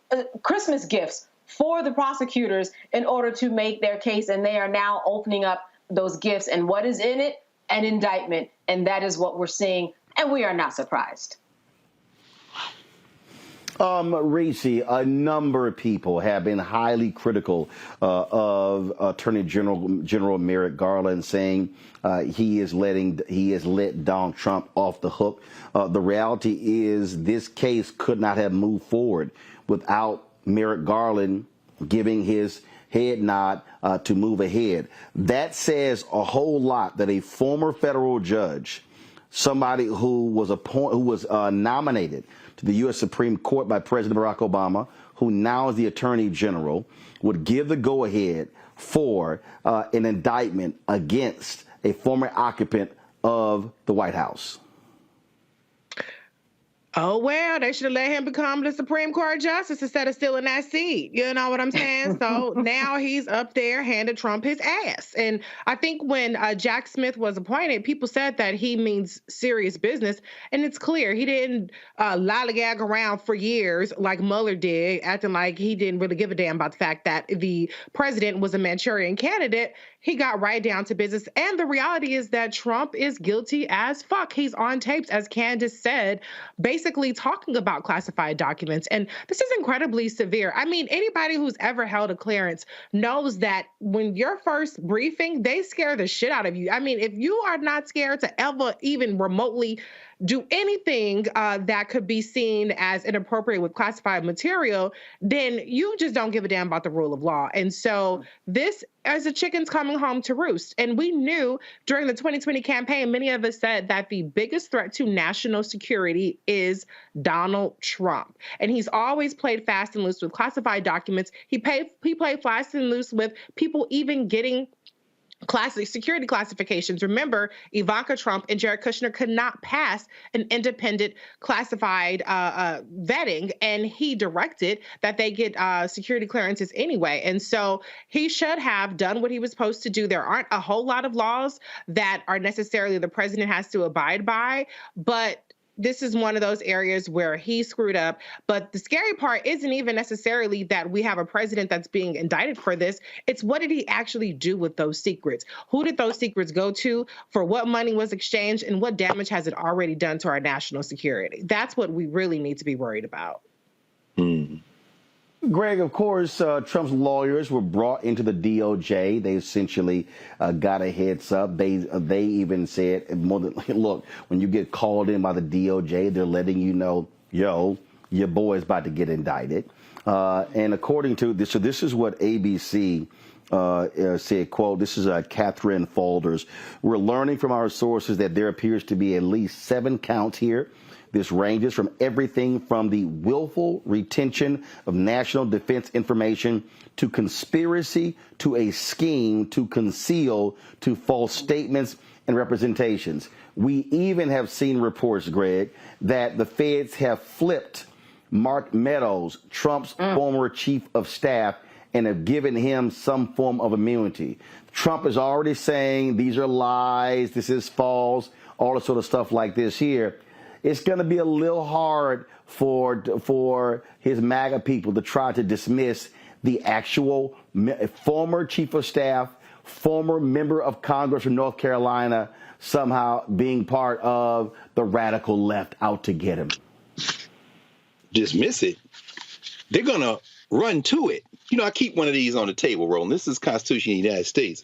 Christmas gifts for the prosecutors in order to make their case, and they are now opening up those gifts. And what is in it? An indictment, and that is what we're seeing, and we are not surprised. Reese, a number of people have been highly critical of Attorney General Merrick Garland, saying he has let Donald Trump off the hook. The reality is this case could not have moved forward without Merrick Garland giving his head nod to move ahead. That says a whole lot that a former federal judge, somebody who was nominated to the U.S. Supreme Court by President Barack Obama, who now is the Attorney General, would give the go-ahead for an indictment against a former occupant of the White House. Oh, well, they should have let him become the Supreme Court justice instead of stealing that seat. You know what I'm saying? So now he's up there handing Trump his ass. And I think when Jack Smith was appointed, people said that he means serious business. And it's clear he didn't lollygag around for years like Mueller did, acting like he didn't really give a damn about the fact that the president was a Manchurian candidate. He got right down to business. And the reality is that Trump is guilty as fuck. He's on tapes, as Candace said, basically talking about classified documents. And this is incredibly severe. I mean, anybody who's ever held a clearance knows that when your first briefing, they scare the shit out of you. I mean, if you are not scared to ever even remotely do anything that could be seen as inappropriate with classified material, then you just don't give a damn about the rule of law. And so this is a chicken's coming home to roost. And we knew during the 2020 campaign, many of us said that the biggest threat to national security is Donald Trump. And he's always played fast and loose with classified documents. He played fast and loose with people even getting classic security classifications. Remember, Ivanka Trump and Jared Kushner could not pass an independent classified vetting, and he directed that they get security clearances anyway. And so he should have done what he was supposed to do. There aren't a whole lot of laws that are necessarily the president has to abide by, but this is one of those areas where he screwed up. But the scary part isn't even necessarily that we have a president that's being indicted for this. It's what did he actually do with those secrets? Who did those secrets go to? For what money was exchanged? And what damage has it already done to our national security? That's what we really need to be worried about. Greg, of course, Trump's lawyers were brought into the DOJ. They essentially got a heads up. They even said, more than, look, when you get called in by the DOJ, they're letting you know, yo, your boy is about to get indicted. And according to this, so this is what ABC said, quote, this is Catherine Faulders. We're learning from our sources that there appears to be at least 7 counts here. This ranges from everything from the willful retention of national defense information to conspiracy to a scheme to conceal to false statements and representations. We even have seen reports, Greg, that the feds have flipped Mark Meadows, Trump's former chief of staff, and have given him some form of immunity. Trump is already saying these are lies, this is false, all the sort of stuff like this here. It's going to be a little hard for his MAGA people to try to dismiss the actual former chief of staff, former member of Congress from North Carolina, somehow being part of the radical left out to get him. Dismiss it. They're going to run to it. You know, I keep one of these on the table, Roland. This is the Constitution of the United States.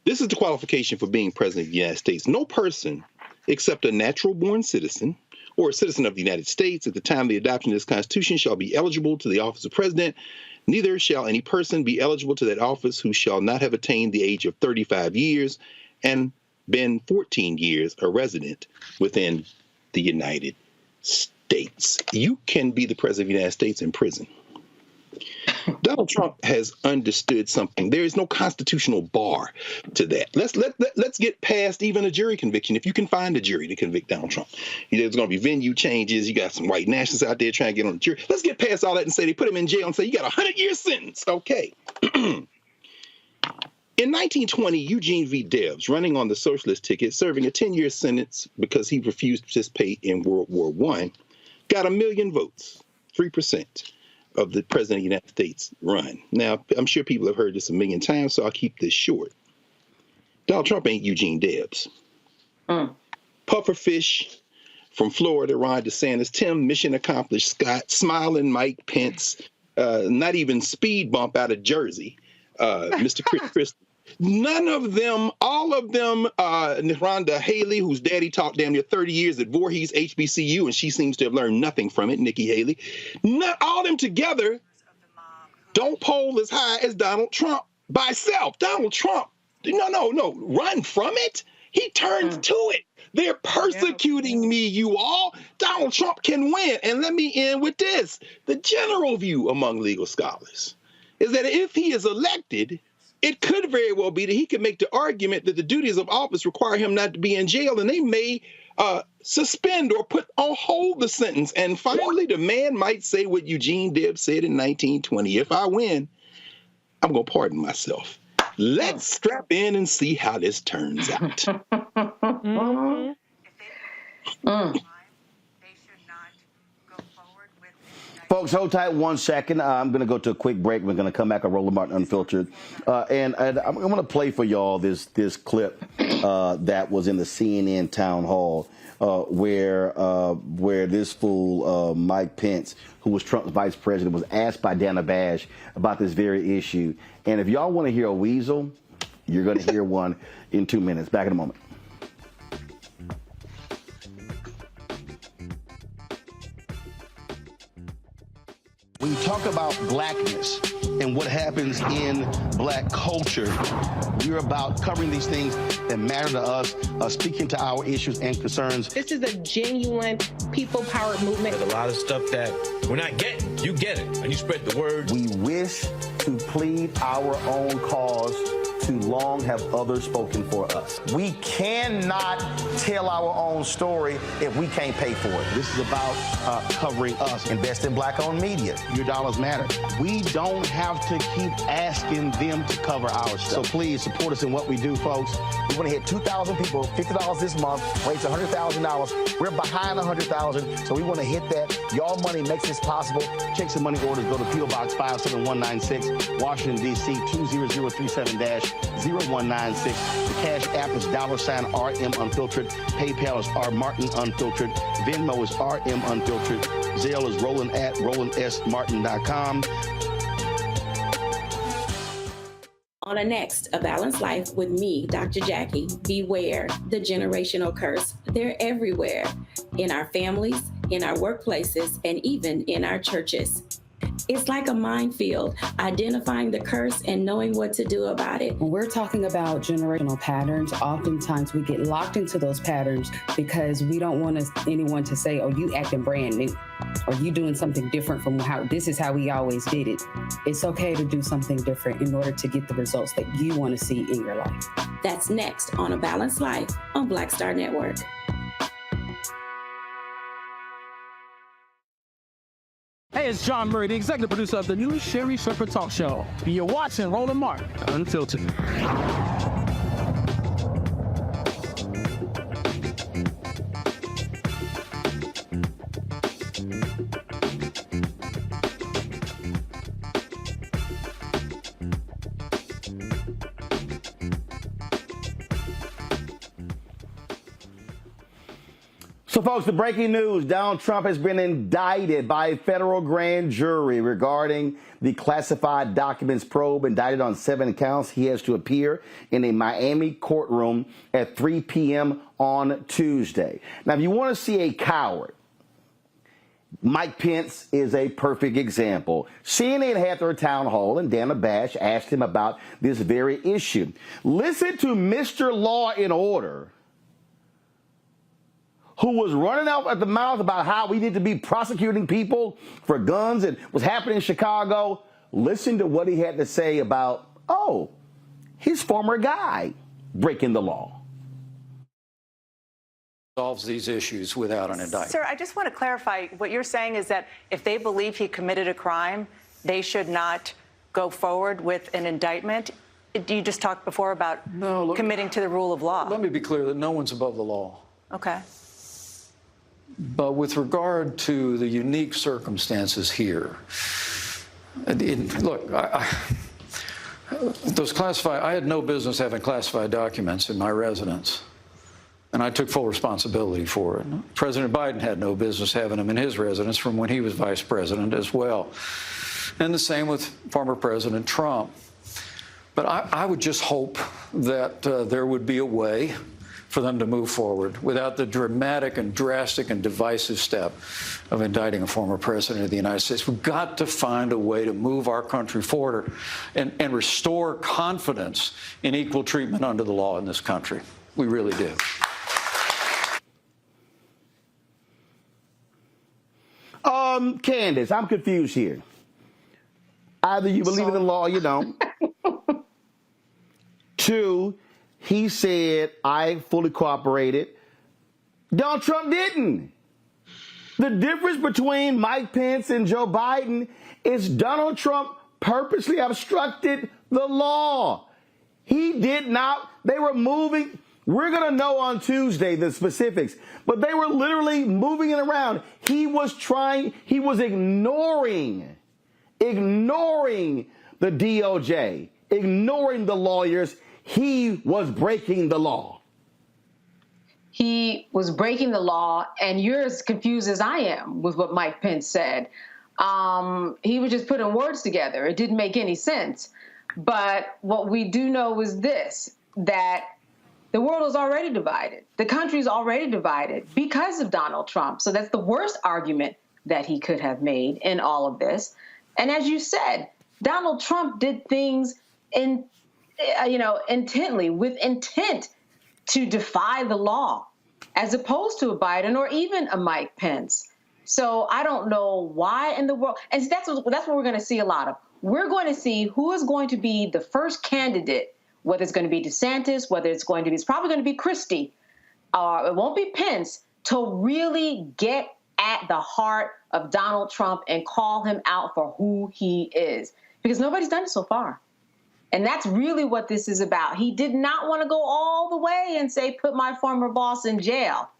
This is the qualification for being president of the United States. No person except a natural-born citizen or a citizen of the United States at the time of the adoption of this Constitution shall be eligible to the office of president. Neither shall any person be eligible to that office who shall not have attained the age of 35 years and been 14 years a resident within the United States. You can be the president of the United States in prison. Donald Trump has understood something. There is no constitutional bar to that. Let's get past even a jury conviction. If you can find a jury to convict Donald Trump, there's going to be venue changes. You got some white nationalists out there trying to get on the jury. Let's get past all that and say they put him in jail and say you got a 100-year sentence. Okay. In 1920, Eugene V. Debs, running on the socialist ticket, serving a 10-year sentence because he refused to participate in World War I, got 1 million votes, 3%. Of the president of the United States run. Now, I'm sure people have heard this 1 million times, so I'll keep this short. Donald Trump ain't Eugene Debs. Pufferfish from Florida, Ron DeSantis, Tim, mission accomplished, Scott, smiling Mike Pence, not even speed bump out of Jersey, Mr. Chris Christie. None of them, all of them, Rhonda Haley, whose daddy taught damn near 30 years at Voorhees HBCU, and she seems to have learned nothing from it, Nikki Haley. Not all of them together don't poll as high as Donald Trump by self. Donald Trump, no, run from it. He turns to it. They're persecuting me, you all. Donald Trump can win. And let me end with this. The general view among legal scholars is that if he is elected, it could very well be that he could make the argument that the duties of office require him not to be in jail, and they may suspend or put on hold the sentence. And finally, the man might say what Eugene Debs said in 1920, if I win, I'm going to pardon myself. Let's strap in and see how this turns out. Folks, hold tight 1 second. I'm going to go to a quick break. We're going to come back on Roland Martin Unfiltered. And I'm going to play for y'all this clip that was in the CNN town hall where this fool, Mike Pence, who was Trump's vice president, was asked by Dana Bash about this very issue. And if y'all want to hear a weasel, you're going to hear one in 2 minutes. Back in a moment. When you talk about blackness and what happens in black culture, we're about covering these things that matter to us, speaking to our issues and concerns. This is a genuine people-powered movement. There's a lot of stuff that we're not getting. You get it, and you spread the word. We wish to plead our own cause. Too long have others spoken for us. We cannot tell our own story if we can't pay for it. This is about covering us. Invest in black-owned media. Your dollars matter. We don't have to keep asking them to cover our stuff. So please support us in what we do, folks. We want to hit 2,000 people, $50 this month, raise $100,000. We're behind $100,000, so we want to hit that. Y'all money makes this possible. Checks and money orders go to P.O. Box 57196, Washington, D.C. 20037-0196. The Cash App is $RM Unfiltered. PayPal is R Martin Unfiltered. Venmo is RM Unfiltered. Zelle is RolandSMartin.com. On a next, A Balanced Life with me, Dr. Jackie. Beware the generational curse. They're everywhere, in our families, in our workplaces, and even in our churches. It's like a minefield, identifying the curse and knowing what to do about it. When we're talking about generational patterns, oftentimes we get locked into those patterns because we don't want anyone to say, oh, you acting brand new, or you doing something different from how this is how we always did it. It's okay to do something different in order to get the results that you want to see in your life. That's next on A Balanced Life on Black Star Network. Hey, it's John Murray, the executive producer of the new Sherry Shepherd Talk Show. You're watching Roland Martin Unfiltered. So, folks, the breaking news, Donald Trump has been indicted by a federal grand jury regarding the classified documents probe. Indicted on 7 counts. He has to appear in a Miami courtroom at 3 p.m. on Tuesday. Now, if you want to see a coward, Mike Pence is a perfect example. CNN had their town hall, and Dana Bash asked him about this very issue. Listen to Mr. Law and Order, who was running out at the mouth about how we need to be prosecuting people for guns and what's happening in Chicago. Listen to what he had to say about, his former guy breaking the law. Solves these issues without an indictment. Sir, I just want to clarify. What you're saying is that if they believe he committed a crime, they should not go forward with an indictment. You just talked before about committing to the rule of law. Let me be clear that no one's above the law. Okay. But with regard to the unique circumstances here, look, I had no business having classified documents in my residence, and I took full responsibility for it. President Biden had no business having them in his residence from when he was vice president as well. And the same with former President Trump. But I would just hope that there would be a way for them to move forward without the dramatic and drastic and divisive step of indicting a former president of the United States. We've got to find a way to move our country forward and restore confidence in equal treatment under the law in this country. We really do. Candace, I'm confused here. Either you believe in the law or you don't. 2, he said, I fully cooperated. Donald Trump didn't. The difference between Mike Pence and Joe Biden is Donald Trump purposely obstructed the law. He did not. They were moving. We're going to know on Tuesday the specifics, but they were literally moving it around. He was ignoring the DOJ, ignoring the lawyers. He was breaking the law. He was breaking the law, and you're as confused as I am with what Mike Pence said. He was just putting words together. It didn't make any sense. But what we do know is this, that the world is already divided. The country is already divided because of Donald Trump. So that's the worst argument that he could have made in all of this. And as you said, Donald Trump did things intently, with intent to defy the law, as opposed to a Biden or even a Mike Pence. So I don't know why in the world, and that's what we're going to see a lot of. We're going to see who is going to be the first candidate, whether it's going to be DeSantis, it's probably going to be Christie, it won't be Pence, to really get at the heart of Donald Trump and call him out for who he is, because nobody's done it so far. And that's really what this is about. He did not want to go all the way and say, put my former boss in jail.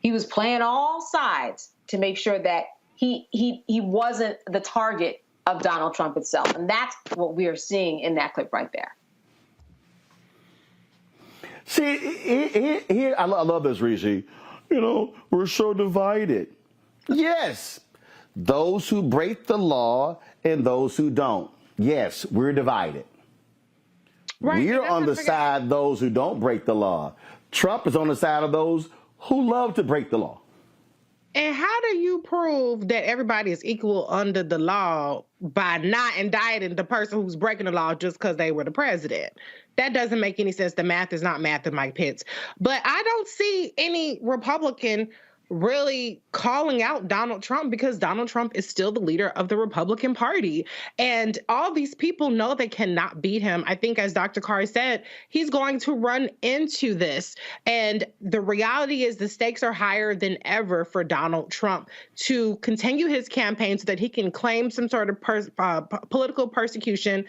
He was playing all sides to make sure that he wasn't the target of Donald Trump itself. And that's what we are seeing in that clip right there. See, here I love this, Rishi. We're so divided. Yes, those who break the law and those who don't. Yes, we're divided. Right, we're on the side of those who don't break the law. Trump is on the side of those who love to break the law. And how do you prove that everybody is equal under the law by not indicting the person who's breaking the law just because they were the president? That doesn't make any sense. The math is not math of Mike Pence. But I don't see any Republican really calling out Donald Trump, because Donald Trump is still the leader of the Republican Party. And all these people know they cannot beat him. I think, as Dr. Carr said, he's going to run into this. And the reality is the stakes are higher than ever for Donald Trump to continue his campaign so that he can claim some sort of political persecution,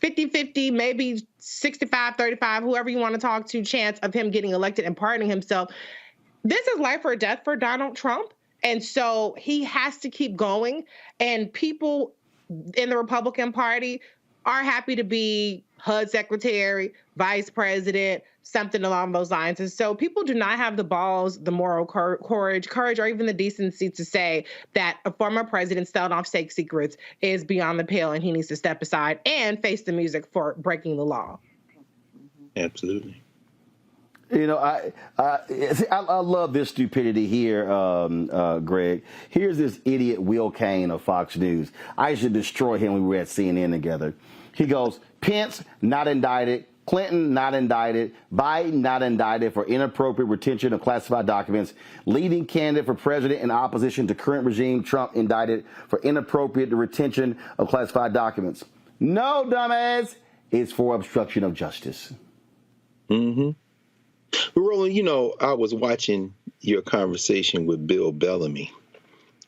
50-50, maybe 65-35, whoever you want to talk to, chance of him getting elected and pardoning himself. This is life or death for Donald Trump. And so he has to keep going. And people in the Republican Party are happy to be HUD secretary, vice president, something along those lines. And so people do not have the balls, the moral courage, or even the decency to say that a former president selling off state secrets is beyond the pale and he needs to step aside and face the music for breaking the law. Absolutely. I love this stupidity here, Greg. Here's this idiot Will Cain of Fox News. I should destroy him when we were at CNN together. He goes, Pence not indicted, Clinton not indicted, Biden not indicted for inappropriate retention of classified documents, leading candidate for president in opposition to current regime, Trump indicted for inappropriate retention of classified documents. No, dumbass, it's for obstruction of justice. Mm-hmm. Roland, I was watching your conversation with Bill Bellamy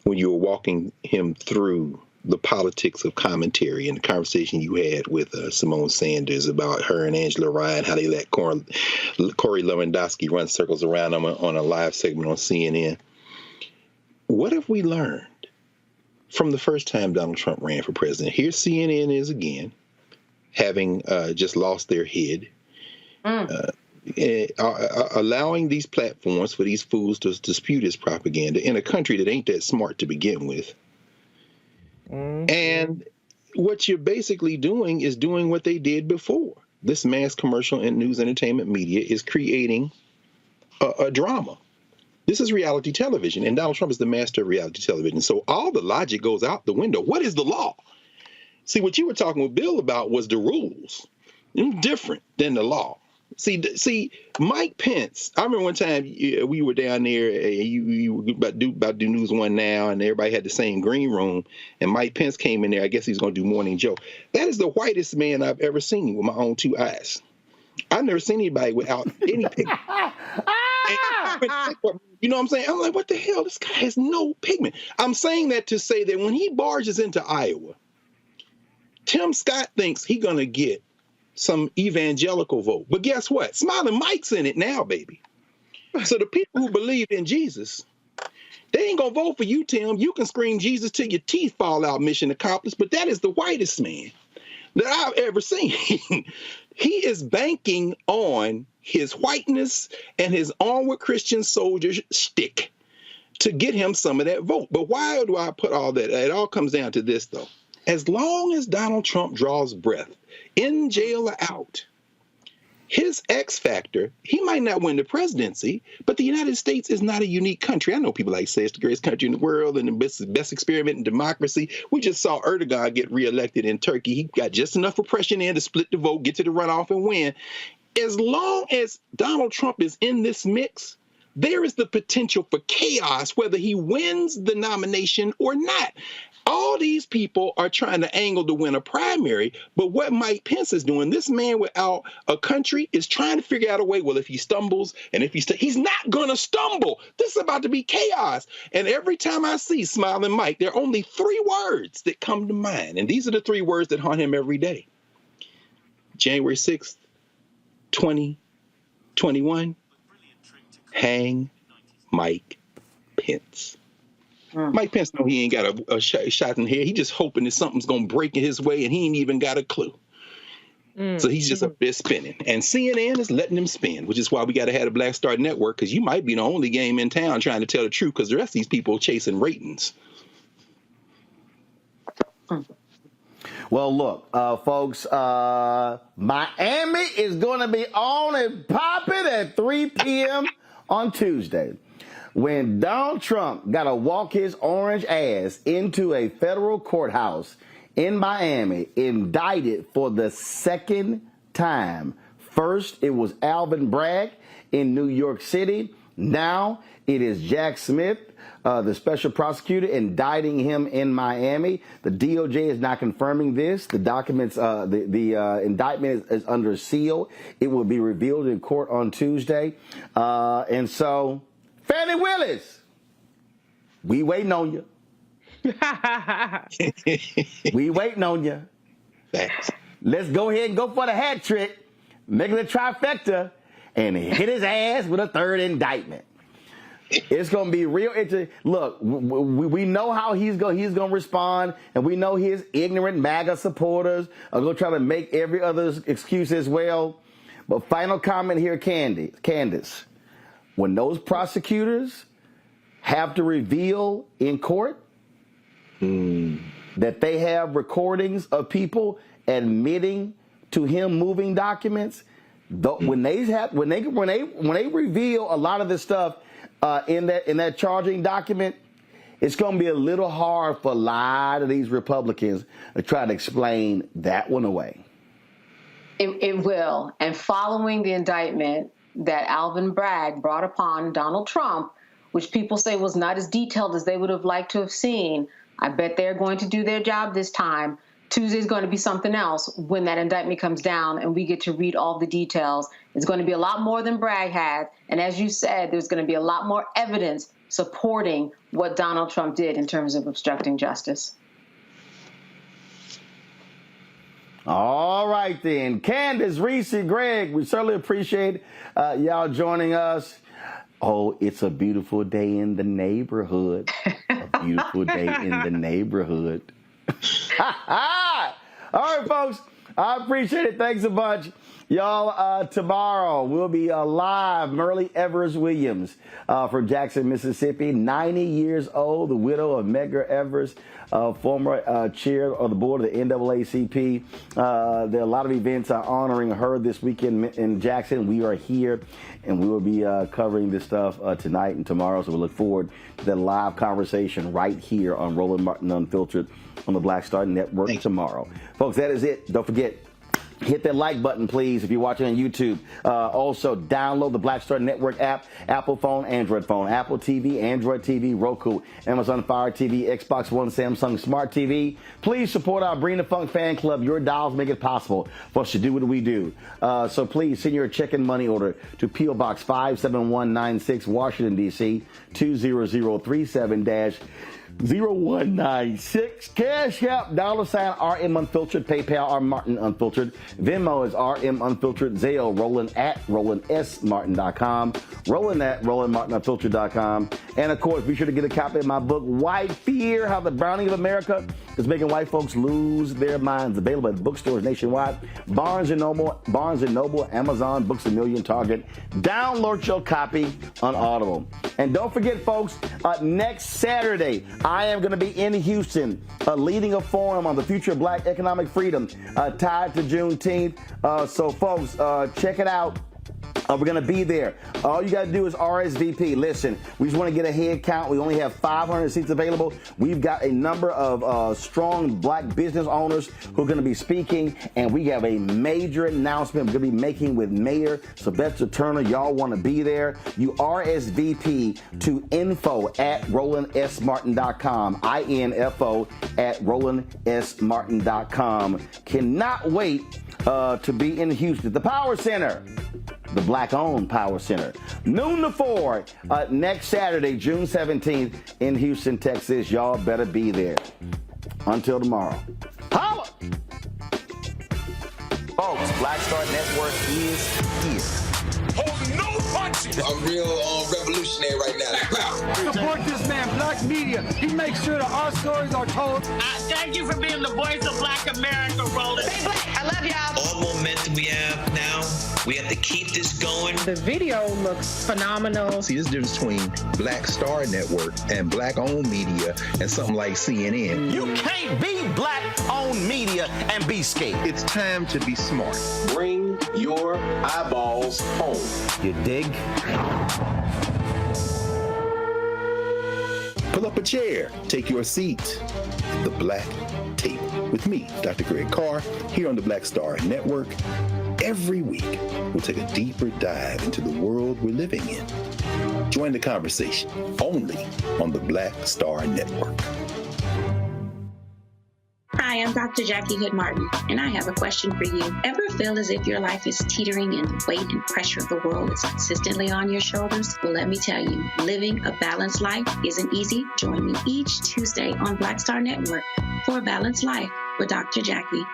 when you were walking him through the politics of commentary and the conversation you had with Simone Sanders about her and Angela Ryan, how they let Corey Lewandowski run circles around them on a live segment on CNN. What have we learned from the first time Donald Trump ran for president? Here CNN is again, having just lost their head. Allowing these platforms for these fools to dispute his propaganda in a country that ain't that smart to begin with. Mm-hmm. And what you're basically doing is doing what they did before. This mass commercial and news entertainment media is creating a drama. This is reality television, and Donald Trump is the master of reality television. So all the logic goes out the window. What is the law? See, what you were talking with Bill about was the rules. Different than the law. See, Mike Pence, I remember one time we were down there, you were about to do News One Now, and everybody had the same green room, and Mike Pence came in there. I guess he's going to do Morning Joe. That is the whitest man I've ever seen with my own two eyes. I've never seen anybody without any pigment. You know what I'm saying? I'm like, what the hell? This guy has no pigment. I'm saying that to say that when he barges into Iowa, Tim Scott thinks he's going to get some evangelical vote. But guess what? Smiling Mike's in it now, baby. So the people who believe in Jesus, they ain't going to vote for you, Tim. You can scream Jesus till your teeth fall out, mission accomplished. But that is the whitest man that I've ever seen. He is banking on his whiteness and his onward Christian soldier shtick to get him some of that vote. But why do I put all that? It all comes down to this, though. As long as Donald Trump draws breath, in jail or out, his X factor, he might not win the presidency, but the United States is not a unique country. I know people like say it's the greatest country in the world and the best experiment in democracy. We just saw Erdogan get reelected in Turkey. He got just enough oppression in to split the vote, get to the runoff and win. As long as Donald Trump is in this mix, there is the potential for chaos, whether he wins the nomination or not. All these people are trying to angle to win a primary, but what Mike Pence is doing, this man without a country is trying to figure out a way, well, if he stumbles and if he's not going to stumble. This is about to be chaos. And every time I see Smiling Mike, there are only 3 words that come to mind. And these are the 3 words that haunt him every day. January 6th, 2021, hang Mike Pence. Mike Pence know he ain't got a shot in here. He just hoping that something's going to break in his way, and he ain't even got a clue. So he's just up there spinning. And CNN is letting him spin, which is why we got to have the Black Star Network, because you might be the only game in town trying to tell the truth, because the rest of these people are chasing ratings. Well, look, folks, Miami is going to be on and popping at 3 p.m. on Tuesday, when Donald Trump got to walk his orange ass into a federal courthouse in Miami, indicted for the 2nd time. First, it was Alvin Bragg in New York City. Now it is Jack Smith, the special prosecutor, indicting him in Miami. The DOJ is not confirming this. The documents, the indictment is under seal. It will be revealed in court on Tuesday. And so, Fannie Willis, we waiting on you. We waiting on you. Thanks. Let's go ahead and go for the hat trick, make it a trifecta, and hit his ass with a 3rd indictment. It's going to be real interesting. Look, we know how he's going to respond, and we know his ignorant MAGA supporters are going to try to make every other excuse as well. But final comment here, Candace. When those prosecutors have to reveal in court that they have recordings of people admitting to him moving documents, when they reveal a lot of this stuff in that charging document, it's going to be a little hard for a lot of these Republicans to try to explain that one away. It will. And following the indictment that Alvin Bragg brought upon Donald Trump, which people say was not as detailed as they would have liked to have seen, I bet they're going to do their job this time. Tuesday's going to be something else when that indictment comes down and we get to read all the details. It's going to be a lot more than Bragg had. And as you said, there's going to be a lot more evidence supporting what Donald Trump did in terms of obstructing justice. All right, then. Candace, Reese, Greg, we certainly appreciate y'all joining us. Oh, it's a beautiful day in the neighborhood. A beautiful day in the neighborhood. All right, folks. I appreciate it. Thanks a bunch. Y'all, tomorrow we'll be live. Merle Evers Williams from Jackson, Mississippi, 90 years old, the widow of Medgar Evers, former chair of the board of the NAACP. There are a lot of events honoring her this weekend in Jackson. We are here, and we will be covering this stuff tonight and tomorrow. So we look forward to that live conversation right here on Roland Martin Unfiltered on the Black Star Network tomorrow. Folks, that is it. Don't forget, Hit that like button, please, if you're watching on YouTube. Also, download the Black Star Network app, Apple phone, Android phone, Apple TV, Android TV, Roku, Amazon Fire TV, Xbox One, Samsung Smart TV. Please support our Bring the Funk fan club. Your dollars make it possible for us to do what we do. So please send your check and money order to P.O. Box 57196, Washington, D.C., 20037-0196. Cash App, $RM Unfiltered, PayPal, R Martin Unfiltered, Venmo is RM Unfiltered, Zelle, Roland at RolandSMartin.com, Roland at RolandMartinUnfiltered.com, and of course, be sure to get a copy of my book, White Fear, How the Browning of America is Making White Folks Lose Their Minds, available at bookstores nationwide, Barnes & Noble, Amazon, Books A Million, Target. Download your copy on Audible. And don't forget, folks, next Saturday, I am going to be in Houston leading a forum on the future of black economic freedom tied to Juneteenth. So, folks, check it out. We're going to be there. All you got to do is RSVP. Listen, we just want to get a head count. We only have 500 seats available. We've got a number of strong black business owners who are going to be speaking, and we have a major announcement we're going to be making with Mayor Sylvester Turner. Y'all want to be there. You RSVP to info@RolandSMartin.com, info@RolandSMartin.com. Cannot wait to be in Houston. The Power Center. The Black-owned Power Center. Noon to 4 next Saturday, June 17th in Houston, Texas. Y'all better be there. Until tomorrow. Holla! Folks, Black Star Network is here. Holding no punches. I'm real revolutionary right now. Support this man, Black Media. He makes sure that our stories are told. Thank you for being the voice of Black America, Roland. Stay black. I love y'all. All momentum we have now, we have to keep this going. The video looks phenomenal. See, this difference between Black Star Network and black-owned media and something like CNN. You can't be black-owned media and be scared. It's time to be smart. Bring your eyeballs home. You dig? Pull up a chair. Take your seat. The Black Table with me, Dr. Greg Carr, here on the Black Star Network. Every week, we'll take a deeper dive into the world we're living in. Join the conversation only on the Black Star Network. Hi, I'm Dr. Jackie Hood Martin, and I have a question for you. Ever feel as if your life is teetering and the weight and pressure of the world is consistently on your shoulders? Well, let me tell you, living a balanced life isn't easy. Join me each Tuesday on Black Star Network for A Balanced Life with Dr. Jackie.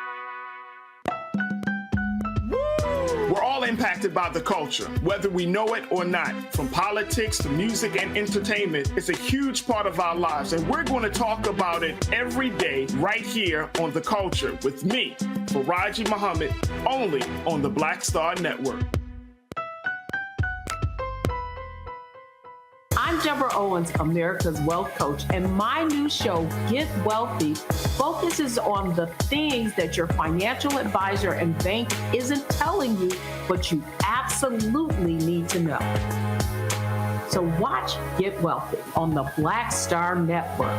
We're all impacted by the culture, whether we know it or not. From politics to music and entertainment, it's a huge part of our lives, and we're going to talk about it every day right here on The Culture with me, Faraji Muhammad, only on the Black Star Network. I'm Deborah Owens, America's Wealth Coach, and my new show, Get Wealthy, focuses on the things that your financial advisor and bank isn't telling you, but you absolutely need to know. So watch Get Wealthy on the Black Star Network.